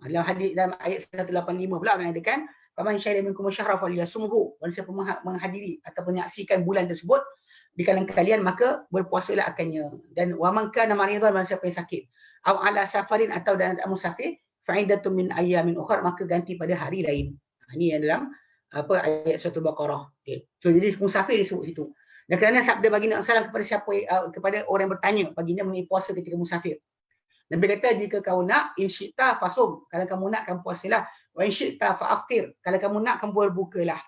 Dalam hadis dalam ayat 185 pula mengatakan, "Faman syahida minkum syahra falyasumhu." Bagi siapa menghadiri atau menyaksikan bulan tersebut di kalangan kalian maka berpuasalah akannya. Dan wa man kana maridan, bagi siapa yang sakit aw ala safarin atau dalam musafir fa'iddatun min ayyamin ukhra, maka ganti pada hari lain. Ini yang dalam ayat surah Al-Baqarah. Okay. So jadi musafir disebut situ. Dan kerana sabda baginda sallallahu kepada siapa kepada orang yang bertanya baginda mengenai puasa ketika musafir. Nabi kata jika kau nak in syi'ta fasum, kalau kamu nak kamu puasalah, wa in syi'ta fa'aftir, kalau kamu nak kamu berbukalah.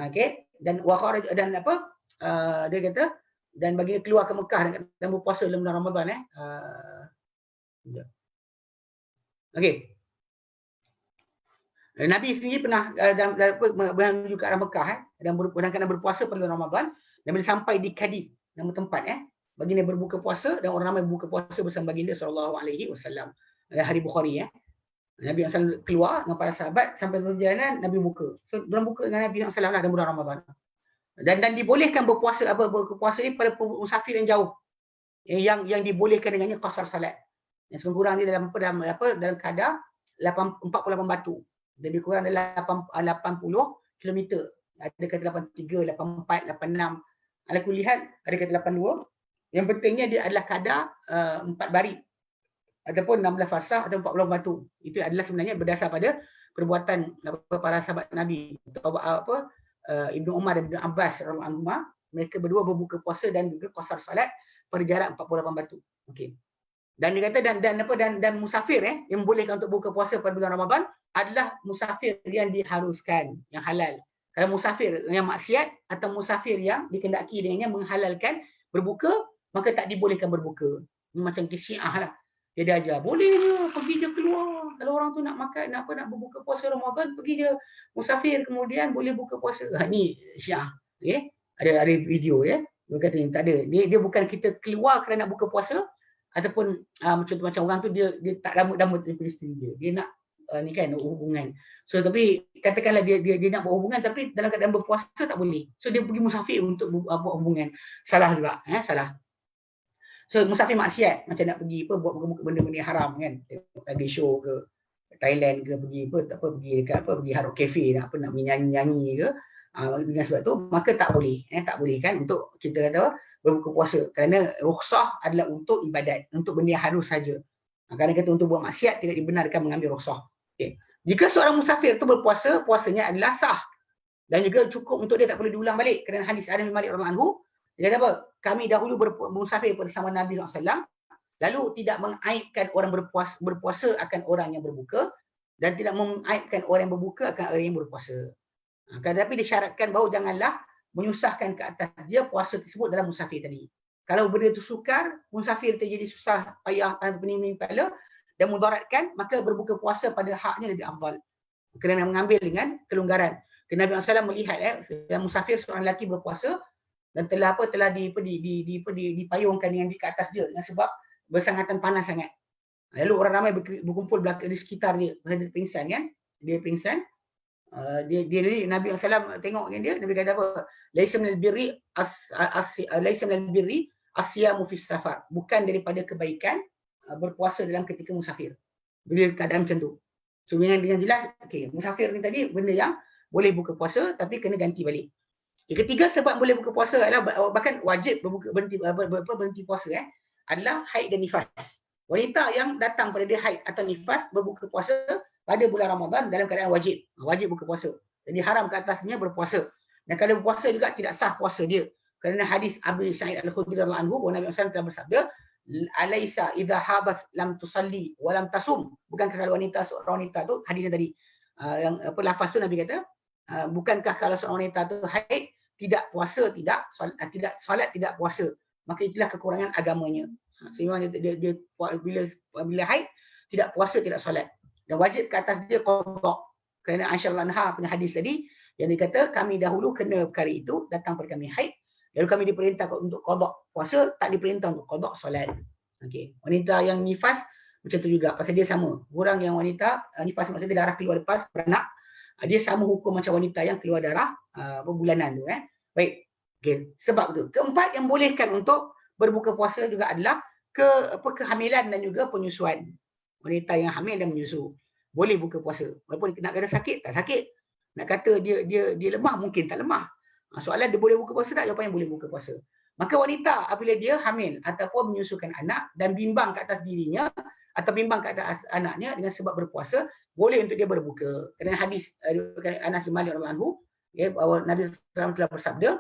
Okey. Dan wa kharaj dan dia kata dan baginda keluar ke Mekah dan berpuasa dalam bulan Ramadan Okey. Nabi sendiri pernah menuju ke arah Mekah dan kena berpuasa pada bulan Ramadan dan bila sampai di Kadid, nama tempat baginda berbuka puasa dan orang ramai berbuka puasa bersama baginda sallallahu alaihi wasallam. Ada hadis Bukhari Nabi SAW keluar dengan para sahabat sampai perjalanan Nabi buka. So dalam buka dengan Nabi SAW lah dalam bulan Ramadan. Dan dibolehkan berpuasa berpuasa ni pada musafir yang jauh. Yang dibolehkan dengannya qasar salat. Yang sekurang dia dalam dalam kadar 48 batu. Lebih kurang dalam 80 kilometer. Ada kata 83, 84, 86. Ala kulihat ada kata 82. Yang pentingnya dia adalah kadar 4 barit ataupun 16 farsah atau 40 batu. Itu adalah sebenarnya berdasar pada perbuatan para sahabat Nabi. Ibnu Umar dan Ibnu Abbas radhiyallahu anhuma, mereka berdua berbuka puasa dan juga qasar salat pada jarak 48 batu. Okey. Dan dia kata dan musafir yang bolehkan untuk buka puasa pada bulan Ramadan adalah musafir yang diharuskan, yang halal. Kalau musafir yang maksiat atau musafir yang dikendaki dengannya menghalalkan berbuka, maka tak dibolehkan berbuka. Macam ke Syiah lah. Dia dah ajar, boleh je, pergi je keluar. Kalau orang tu nak makan, nak berbuka puasa Ramadan, pergi je musafir, kemudian boleh buka puasa. Ni Syiah. Okay? Ada video Dia kata tak ada. Dia bukan kita keluar kerana nak buka puasa, ataupun macam orang tu dia tak lama daripada isteri dia. Dia nak ni kan hubungan. So tapi katakanlah dia nak berhubungan tapi dalam keadaan berpuasa tak boleh. So dia pergi musafir untuk buat hubungan. Salah juga, salah. So musafir maksiat macam nak pergi buat benda-benda haram kan. Pergi show ke Thailand ke pergi pergi Hard Rock Cafe nak nyanyi ke. Dengan sebab tu maka tak boleh kan untuk kita kata berbuka puasa kerana rukhsah adalah untuk ibadat, untuk benda yang harus saja. Kerana kata untuk buat maksiat tidak dibenarkan mengambil rukhsah. Okay. Jika seorang musafir itu berpuasa, puasanya adalah sah dan juga cukup untuk dia tak perlu diulang balik kerana hadis Anas bin Malik radhiyallahu anhu dia kata apa? Kami dahulu bermusafir bersama Nabi SAW lalu tidak mengaibkan orang berpuasa akan orang yang berbuka dan tidak mengaibkan orang yang berbuka akan orang yang berpuasa. Tetapi disyaratkan bahawa janganlah menyusahkan ke atas dia puasa tersebut dalam musafir tadi. Kalau benda itu sukar, musafir terjadi susah, payah, pening kepala dan mudaratkan, maka berbuka puasa pada haknya lebih afdal. Kerana mengambil dengan kelonggaran. Kerana Nabi SAW melihat dalam musafir seorang lelaki berpuasa dan telah dipayungkan dengan di ke atas dia dengan sebab bersangatan panas sangat. Lalu orang ramai berkumpul belakang di sekitar dia, dia pingsan kan? Dia pingsan. Nabi SAW tengok dia, Nabi kata apa? Laisa minal birri asyamu fis safar. Bukan daripada kebaikan berpuasa dalam ketika musafir. Bila keadaan macam tu. So dengan jelas, okey, musafir ni tadi benda yang boleh buka puasa tapi kena ganti balik. Yang ketiga sebab boleh buka puasa adalah bahkan wajib berhenti puasa adalah haid dan nifas. Wanita yang datang pada dia haid atau nifas berbuka puasa pada bulan Ramadan dalam keadaan wajib buka puasa. Jadi haram ke atasnya berpuasa. Dan kalau berpuasa juga tidak sah puasa dia. Kerana hadis Abu Sa'id Al-Khudri radhiyallahu anhu bahawa Nabi SAW telah bersabda, "Alaisa idza hadat lam tusalli wa lam tasum." Bukankah kalau seorang wanita tu hadisnya tadi yang lafaz tu Nabi kata, bukankah kalau seorang wanita tu haid tidak puasa, tidak solat, tidak puasa, maka itulah kekurangan agamanya. Sehingga dia bila haid tidak puasa, tidak solat. Dan wajib ke atas dia qada. Kerana Aisyah radhiyallahu anha punya hadis tadi yang dikata kami dahulu kena perkara itu, datang pada kami haid, lalu kami diperintah untuk qada puasa, tak diperintah untuk qada solat. Okey. Wanita yang nifas macam tu juga, pasal dia sama. Orang yang wanita nifas maksudnya darah keluar lepas beranak, dia sama hukum macam wanita yang keluar darah bulanan tu Baik. Okey, sebab tu. Keempat yang bolehkan untuk berbuka puasa juga adalah kehamilan dan juga penyusuan. Wanita yang hamil dan menyusu boleh buka puasa. Walaupun nak kata sakit, tak sakit. Nak kata dia lemah, mungkin tak lemah. Soalan dia boleh buka puasa tak? Jawapannya boleh buka puasa. Maka wanita apabila dia hamil ataupun menyusukan anak dan bimbang ke atas dirinya atau bimbang ke atas anaknya dengan sebab berpuasa, boleh untuk dia berbuka. Kerana hadis Anas bin Malik radhiyallahu anhu, bahawa Nabi SAW telah bersabda,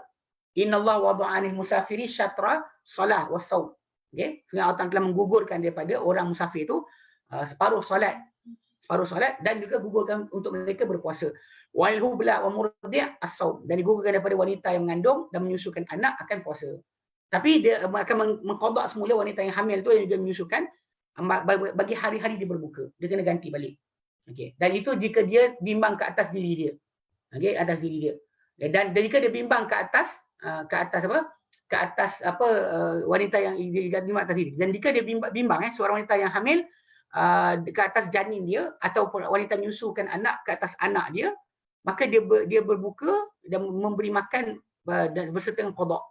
"Innallaha wada'a 'anil musafiri syatra salah was saum." Okey, Allah telah menggugurkan daripada orang musafir itu separuh solat dan juga gugurkan untuk mereka berpuasa. Wal hubla wa murdi' as-saum, dan digugurkan daripada wanita yang mengandung dan menyusukan anak akan puasa. Tapi dia akan mengqada semula wanita yang hamil tu yang juga menyusukan, bagi hari-hari dia berbuka. Dia kena ganti balik. Okey. Dan itu jika dia bimbang ke atas diri dia. Okey, atas diri dia. Dan jika dia bimbang ke atas wanita yang bimbang atas diri. Dan jika dia bimbang seorang wanita yang hamil ke atas janin dia ataupun wanita menyusukan anak ke atas anak dia, maka dia berbuka dan memberi makan dan berserta dengan qada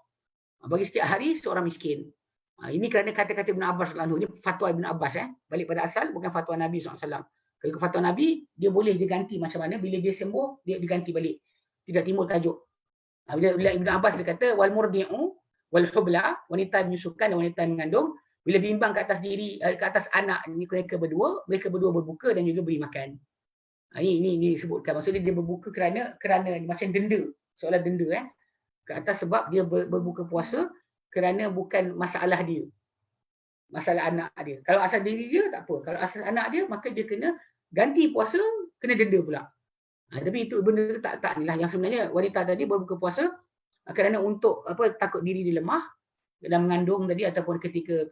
bagi setiap hari seorang miskin. Ini kerana kata-kata Ibn Abbas radhiyallahu anhu. Ini fatwa Ibn Abbas, balik pada asal, bukan fatwa Nabi SAW. Kalau fatwa Nabi, dia boleh diganti macam mana, bila dia sembuh dia diganti balik, tidak timbul tajuk. Bila Ibn Abbas dia kata wal murdi'u wal hubla, wanita menyusukan dan wanita mengandung, bila bimbang ke atas diri, ke atas anak mereka berdua berbuka dan juga beri makan. Ini disebutkan, maksudnya dia berbuka kerana macam denda, seolah denda ke atas sebab dia berbuka puasa kerana bukan masalah dia, masalah anak dia. Kalau asal diri dia tak apa, kalau asal anak dia maka dia kena ganti puasa, kena denda pula. Tapi itu benda tu tak inilah yang sebenarnya wanita tadi berbuka puasa kerana untuk takut diri dia lemah dalam mengandung tadi ataupun ketika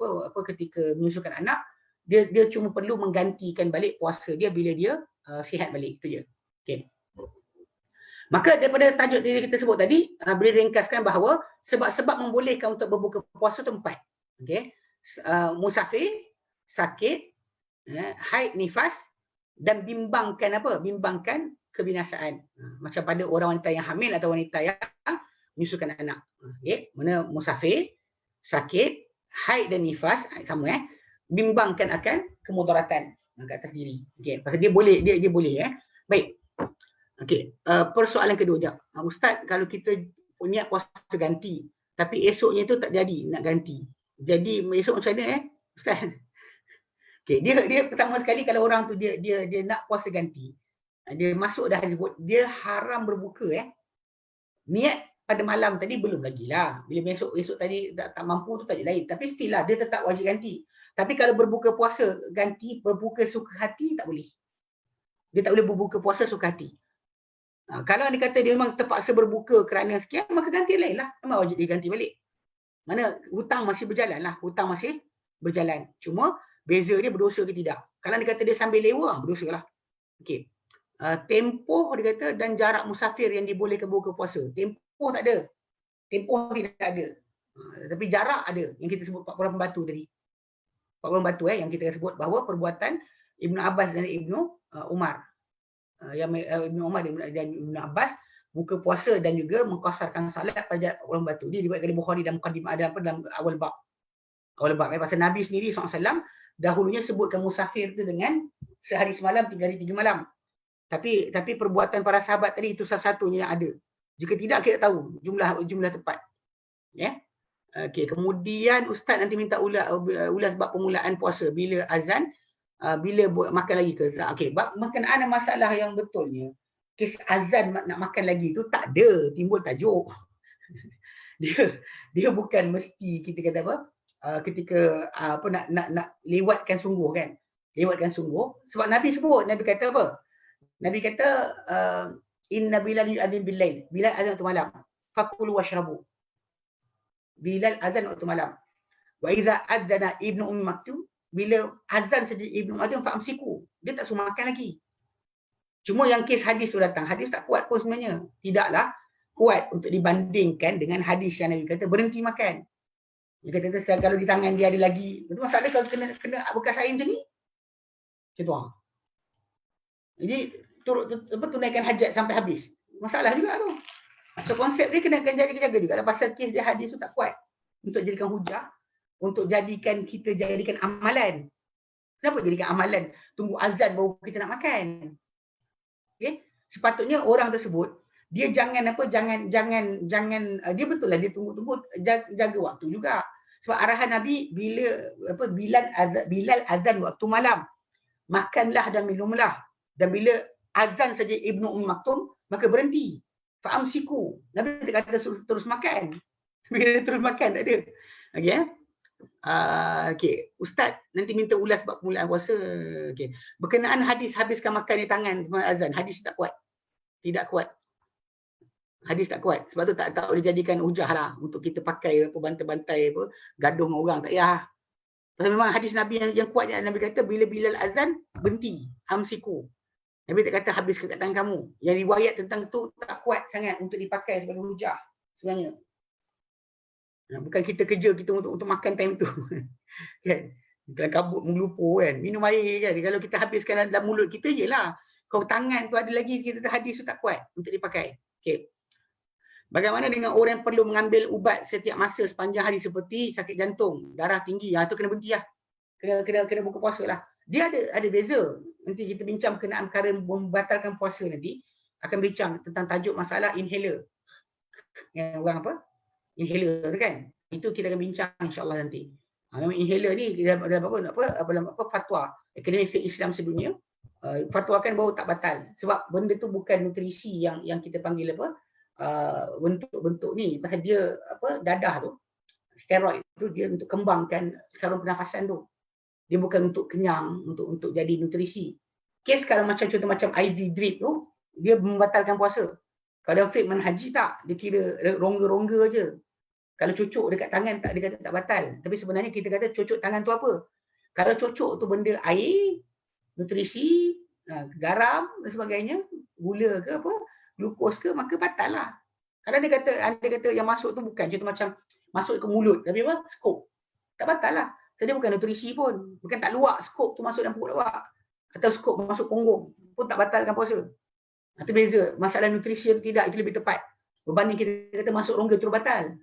ketika menyusukan anak, dia cuma perlu menggantikan balik puasa dia bila dia sihat balik, itu je. Okey. Maka daripada tajuk yang kita sebut tadi, boleh ringkaskan bahawa sebab-sebab membolehkan untuk berbuka puasa itu 4. Okey. Musafir, sakit, haid, nifas, dan bimbangkan kebinasaan. Macam pada orang wanita yang hamil atau wanita yang menyusukan anak. Okey, mana musafir, sakit, haid dan nifas sama bimbangkan akan kemudaratan ke atas diri. Okey, pasal dia boleh Baik. Okey, persoalan kedua jap. Ustaz, kalau kita niat puasa ganti tapi esoknya tu tak jadi nak ganti. Jadi esok macam mana Ustaz? Okey, dia pertama sekali kalau orang tu dia nak puasa ganti, dia masuk dah hari dia haram berbuka Niat pada malam tadi belum lagi lah. Bila esok tadi tak mampu tu tajuk lain. Tapi still lah dia tetap wajib ganti. Tapi kalau berbuka puasa ganti, berbuka suka hati tak boleh. Dia tak boleh berbuka puasa suka hati. Kalau dia kata dia memang terpaksa berbuka kerana sekian, maka ganti lain lah. Memang wajib diganti balik. Mana hutang masih berjalan lah. Hutang masih berjalan. Cuma beza dia berdosa ke tidak. Kalau dia kata dia sambil lewa, berdosa lah. Okey. Tempoh dia kata dan jarak musafir yang dibolehkan berbuka puasa. Tempoh tak ada. Tempoh tidak ada. Tapi jarak ada. Yang kita sebut 40 batu tadi. 40 batu yang kita sebut bahawa perbuatan Ibn Abbas dan Ibn Umar. Ibn Umar dan Ibn Abbas buka puasa dan juga mengqasarkan salat pada jarak 40 batu. Dia diriwayatkan di Bukhari dan Muqaddimah dalam awal bab. Pasal Nabi sendiri SAW dahulunya sebutkan musafir itu dengan sehari semalam, 3 hari 3 malam. Tapi perbuatan para sahabat tadi itu salah satunya yang ada. Jika tidak kita tahu jumlah tepat. Okey, kemudian ustaz nanti minta ulas bab permulaan puasa, bila azan, bila makan lagi ke. Okey, bab berkenaan masalah yang betulnya kes azan nak makan lagi tu tak ada timbul tajuk. dia bukan mesti kita kata ketika nak lewatkan sungguh kan. Lewatkan sungguh sebab Nabi sebut, Nabi kata apa? Nabi kata inna Bilal yu'adzin bil-lail. Bilal azan waktu malam. Fakulu washrabu. Bilal azan waktu malam. Wa idza adzana Ibnu Ummi Maktum, bila azan saja Ibnu Maktum fa'amsiku. Dia tak suruh makan lagi. Cuma yang kes hadis tu datang, hadis tak kuat pun sebenarnya. Tidaklah kuat untuk dibandingkan dengan hadis yang Nabi kata berhenti makan. Dia kata kalau di tangan dia ada lagi. Betul masalah kalau kena bekas air macam ni. Macam tu. Jadi tunaikan hajat sampai habis. Masalah juga tu. So konsep dia kena jaga-jaga juga. Pasal kes dia hadis tu tak kuat untuk jadikan hujah, untuk kita jadikan amalan. Kenapa jadikan amalan? Tunggu azan baru kita nak makan. Okey? Sepatutnya orang tersebut dia jangan dia betul lah dia tunggu jaga waktu juga. Sebab arahan Nabi Bilal azan waktu malam. Makanlah dan minumlah. Dan bila azan saja Ibnu Ummi Maktum, maka berhenti. Fa'amsiku. Nabi tak kata terus makan. Bila terus makan, tak ada. Okey, okey. Ustaz, nanti minta ulas bab permulaan puasa. Okey. Berkenaan hadis habiskan makan di tangan azan, hadis tak kuat. Tidak kuat. Hadis tak kuat. Sebab tu tak boleh jadikan hujah lah untuk kita pakai bantai-bantai gaduh dengan orang. Tak payah. Pasal memang hadis Nabi yang kuat, Nabi kata bila Bilal azan, berhenti. Amsiku. Nabi tak kata habiskan kat tangan kamu. Yang riwayat tentang tu tak kuat sangat untuk dipakai sebagai hujah sebenarnya. Bukan kita kerja kita untuk makan time tu. Kan? Dalam kabut menggelupur kan. Minum air kan. Kalau kita habiskan dalam mulut kita je lah. Kalau tangan tu ada lagi kita hadis tu tak kuat untuk dipakai. Okay. Bagaimana dengan orang yang perlu mengambil ubat setiap masa sepanjang hari seperti sakit jantung, darah tinggi, tu kena berhenti lah. Kena buka puasa lah. Dia ada beza. Nanti kita bincang berkenaan perkara membatalkan puasa nanti. Akan bincang tentang tajuk masalah inhaler. Yang orang apa? Inhaler tu kan. Itu kita akan bincang insya-Allah nanti. Memang inhaler ni dalam apa fatwa Akademi Fiqh Islam sedunia fatwakan bahawa tak batal sebab benda tu bukan nutrisi yang kita panggil apa bentuk ni, pasal dia apa dadah tu steroid tu dia untuk kembangkan saluran pernafasan tu, dia bukan untuk kenyang, untuk jadi nutrisi. Kes kalau macam contoh macam IV drip tu dia membatalkan puasa. Kalau fiqh manhaji tak, dia kira rongga-rongga je. Kalau cucuk dekat tangan tak, dia kata tak batal. Tapi sebenarnya kita kata cucuk tangan tu apa? Kalau cucuk tu benda air, nutrisi, garam dan sebagainya, gula ke apa, glukos ke, maka batal lah. Kalau dia kata yang masuk tu bukan, contoh macam masuk ke mulut, tapi apa? Skop. Tak batal lah. So, dia bukan nutrisi pun. Bukan tak luak skop tu masuk dalam perut awak. Atau skop masuk punggung pun tak batalkan puasa. Itu beza. Masalah nutrisi atau tidak, itu lebih tepat. Berbanding kita kata masuk rongga terus batal.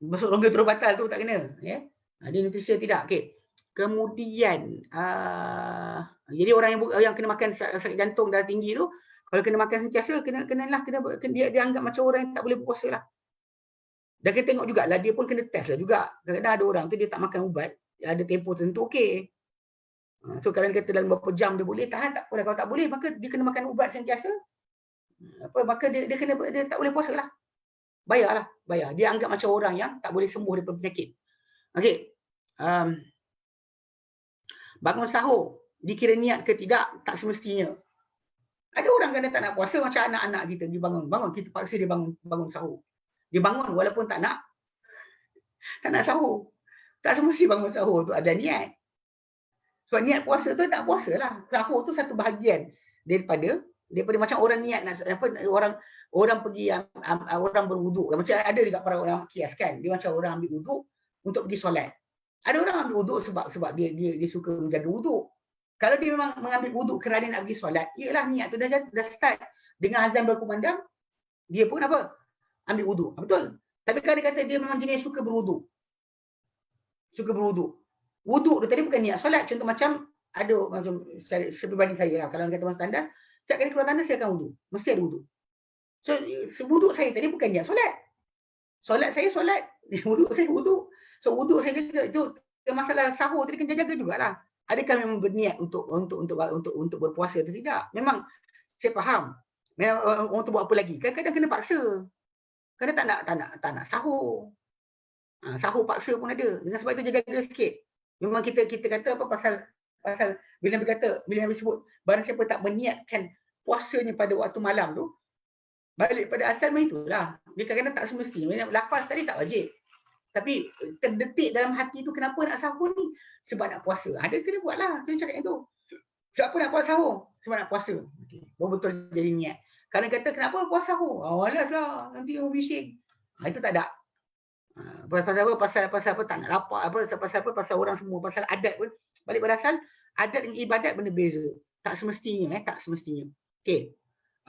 Masuk rongga terus batal tu tak kena. Ya? Dia nutrisi tidak. Okay. Kemudian, jadi orang yang kena makan sakit jantung darah tinggi tu, kalau kena makan sentiasa, dia anggap macam orang yang tak boleh berpuasa lah. Dan kita tengok jugalah, dia pun kena test lah juga. Kadang-kadang ada orang tu dia tak makan ubat, ada tempoh tertentu okey. So kalau dia kata dalam berapa jam dia boleh tahan, tak boleh. Kalau tak boleh, maka dia kena makan ubat sentiasa. Maka dia tak boleh puasa lah. Bayar. Dia anggap macam orang yang tak boleh sembuh daripada penyakit. Okey. Bangun sahur, dikira niat ke tidak, tak semestinya. Ada orang kadang tak nak puasa macam anak-anak kita, dia bangun, kita paksa dia bangun sahur. Dia bangun walaupun tak nak sahur. Tak semesti bangun sahur tu ada niat. Sebab niat puasa tu nak puasa lah. Sahur tu satu bahagian daripada macam orang niat nak orang pergi orang berwuduk. Macam ada juga para orang kias kan. Dia macam orang ambil wuduk untuk pergi solat. Ada orang ambil wuduk sebab dia suka menjaga wuduk. Kalau dia memang mengambil wuduk kerana nak pergi solat, ialah niat tu dah start. Dengan azan berkumandang, dia pun apa? Ambil wuduk. Betul? Tapi kalau dia kata dia memang jenis suka berwuduk. Wuduk tu tadi bukan niat solat. Contoh macam ada macam sebebanding saya lah. Kalau kata masuk tandas, setiap kali keluar tandas saya akan wuduk. Mesti ada wuduk. So wuduk saya tadi bukan niat solat. Solat saya solat, wuduk saya wuduk. So wuduk saya jaga. Itu masalah sahur tadi kena jaga jugalah. Adakah memang berniat untuk berpuasa atau tidak? Memang saya faham. Memang orang tu buat apa lagi? Kadang-kadang kena paksa. Kadang tak nak sahur. Sahur paksa pun ada. Dengan sebab itu jaga sikit. Memang kita kata apa pasal bila Nabi sebut barang siapa tak meniatkan puasanya pada waktu malam tu, balik pada asal macam itulah. Dia kadang-kadang tak semestinya. Lafaz tadi tak wajib. Tapi terdetik dalam hati tu kenapa nak sahur ni? Sebab nak puasa. Ada kena buatlah. Kena cakap yang tu. Siapa nak puasa sahur? Sebab nak puasa. Okay. Betul jadi niat. Kalau kata kenapa puasa sahur? Malas lah. Nanti orang bising. Itu tak ada. Pasal apa tak nak lapar. Pasal orang semua. Pasal adat pun. Balik pada asal. Adat dengan ibadat benda beza. Tak semestinya. Okay.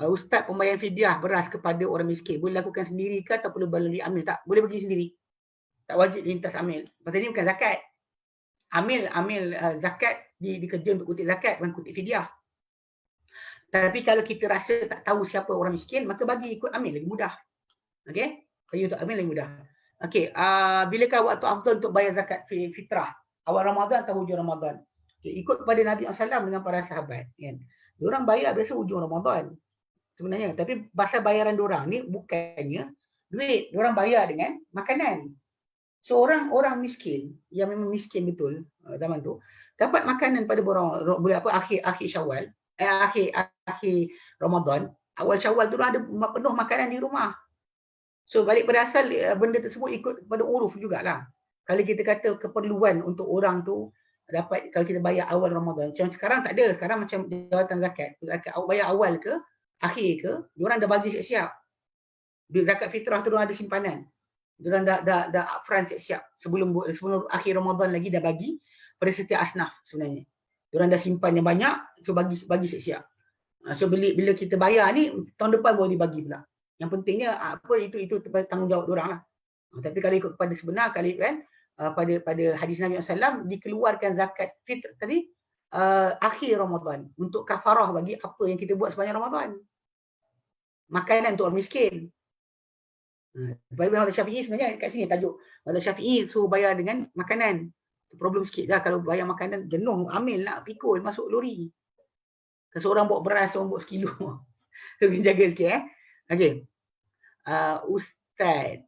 Ustaz pembayaran fidyah beras kepada orang miskin. Boleh lakukan sendiri ke atau perlu melalui amil? Tak. Boleh pergi sendiri. Tak wajib lintas amil. Pasal ni bukan zakat. Amil zakat dikerja untuk kutip zakat, bukan kutip fidyah. Tapi kalau kita rasa tak tahu siapa orang miskin, maka bagi ikut amil lagi mudah. Okey? Bagi untuk amil lagi mudah. Okey, bilakah waktu afdal untuk bayar zakat fitrah? Awal Ramadan atau hujung Ramadan? Okay, ikut kepada Nabi SAW dengan para sahabat, kan. Diorang bayar biasa hujung Ramadan. Sebenarnya, tapi pasal bayaran diorang ni bukannya duit, diorang bayar dengan makanan. So orang miskin yang memang miskin betul zaman tu dapat makanan pada bulan akhir Syawal, akhir Ramadan, awal Syawal tu ada penuh makanan di rumah. So balik pada asal benda tersebut ikut pada uruf jugalah. Kalau kita kata keperluan untuk orang tu dapat, kalau kita bayar awal Ramadan, macam sekarang tak ada. Sekarang macam jawatan zakat bayar awal ke akhir ke, diorang dah bagi siap-siap. Duit zakat fitrah tu diorang ada simpanan. Diorang dah upfront siap-siap sebelum akhir Ramadan lagi dah bagi pada setiap asnaf sebenarnya. Diorang dah simpan yang banyak, so bagi siap-siap. So bila kita bayar ni tahun depan baru dibagi pula. Yang pentingnya itu tanggungjawab diorang lah. Tapi kalau ikut kepada sebenar kali kan pada hadis Nabi SAW dikeluarkan zakat fitr tadi akhir Ramadan untuk kafarah bagi apa yang kita buat sepanjang Ramadan. Makanan untuk orang miskin. Mazhab Syafi'i sebenarnya kat sini tajuk. Mazhab Syafi'i suruh bayar dengan makanan. Problem sikit lah kalau bayar makanan jenuh, amil nak pikul masuk lori. Seorang bawa beras, seorang bawa sekilo. Kena jaga sikit Okey. Ustaz,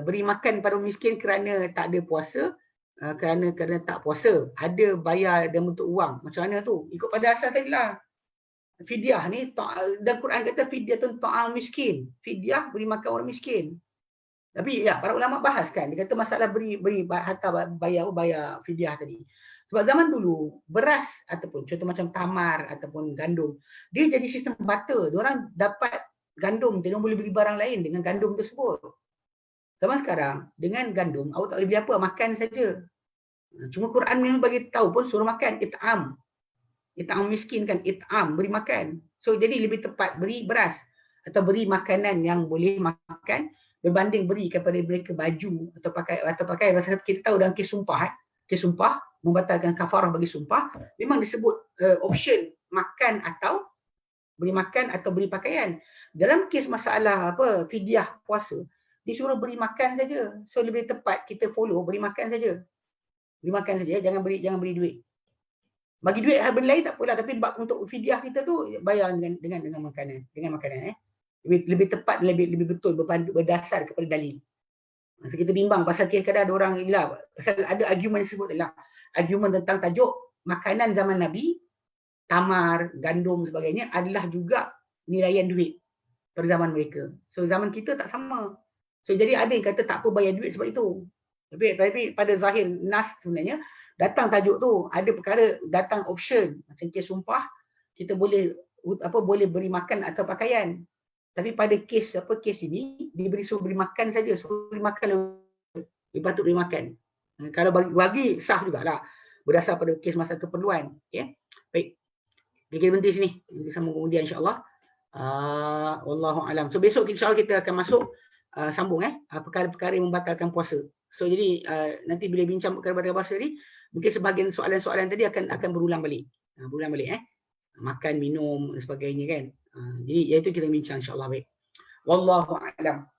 beri makan pada miskin kerana tak ada puasa, kerana tak puasa. Ada bayar dalam bentuk wang. Macam mana tu? Ikut pada asas tadi lah. Fidyah ni, dan Quran kata fidyah tu ta'am miskin. Fidyah beri makan orang miskin. Tapi ya, para ulama bahas kan, dia kata masalah beri harta bayar fidyah tadi. Sebab zaman dulu, beras ataupun contoh macam tamar ataupun gandum, dia jadi sistem barter. Diorang dapat gandum, dia boleh beli barang lain dengan gandum tersebut. Zaman sekarang, dengan gandum, awak tak boleh beli apa, makan saja. Cuma Quran memang bagi tahu pun suruh makan, it'am. It'am miskin kan, it'am, beri makan. So jadi lebih tepat beri beras atau beri makanan yang boleh makan berbanding beri kepada mereka baju atau pakai pasal kita tahu dalam kes sumpah membatalkan kafarah bagi sumpah memang disebut option makan atau beri makan atau beri pakaian. Dalam kes masalah fidyah puasa disuruh beri makan saja. So lebih tepat kita follow beri makan saja. Beri makan saja, jangan beri duit. Bagi duit benda lain tak apalah, tapi untuk fidyah kita tu bayar dengan makanan, lebih tepat, lebih betul berdasar kepada dalil. Masa kita bimbang pasal kadang ada orang pasal ada argument disebut argument tentang tajuk makanan zaman Nabi, tamar, gandum sebagainya adalah juga nilaian duit pada zaman mereka. So zaman kita tak sama. So jadi ada yang kata tak apa bayar duit sebab itu. Tapi pada zahir nas sebenarnya datang tajuk tu, ada perkara datang option macam kes sumpah kita boleh beri makan atau pakaian. Tapi pada kes ini suruh beri makan saja, suruh beri makan dia patut beri makan. Kalau bagi sah jugalah berdasar pada kes masa keperluan. Okay? Baik. Kita berhenti sini. Nanti sambung kemudian insya-Allah. Wallahu alam. So besok insya-Allah kita akan masuk sambung perkara-perkara yang membatalkan puasa. So jadi nanti bila bincang perkara-perkara puasa ni mungkin sebahagian soalan-soalan tadi akan berulang balik. Makan, minum dan sebagainya kan. Jadi iaitu kita bincang insya-Allah. Baik. Wallahu a'lam.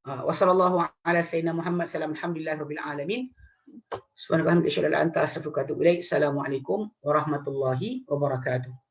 Wa sallallahu ala sayyidina Muhammad sallallahu alhamdulillahirabbil alamin. Subhanallah wa bihamdihi asyhadu an la ilaha illa anta astaghfiruka wa atubu ilaik. Assalamualaikum warahmatullahi wabarakatuh.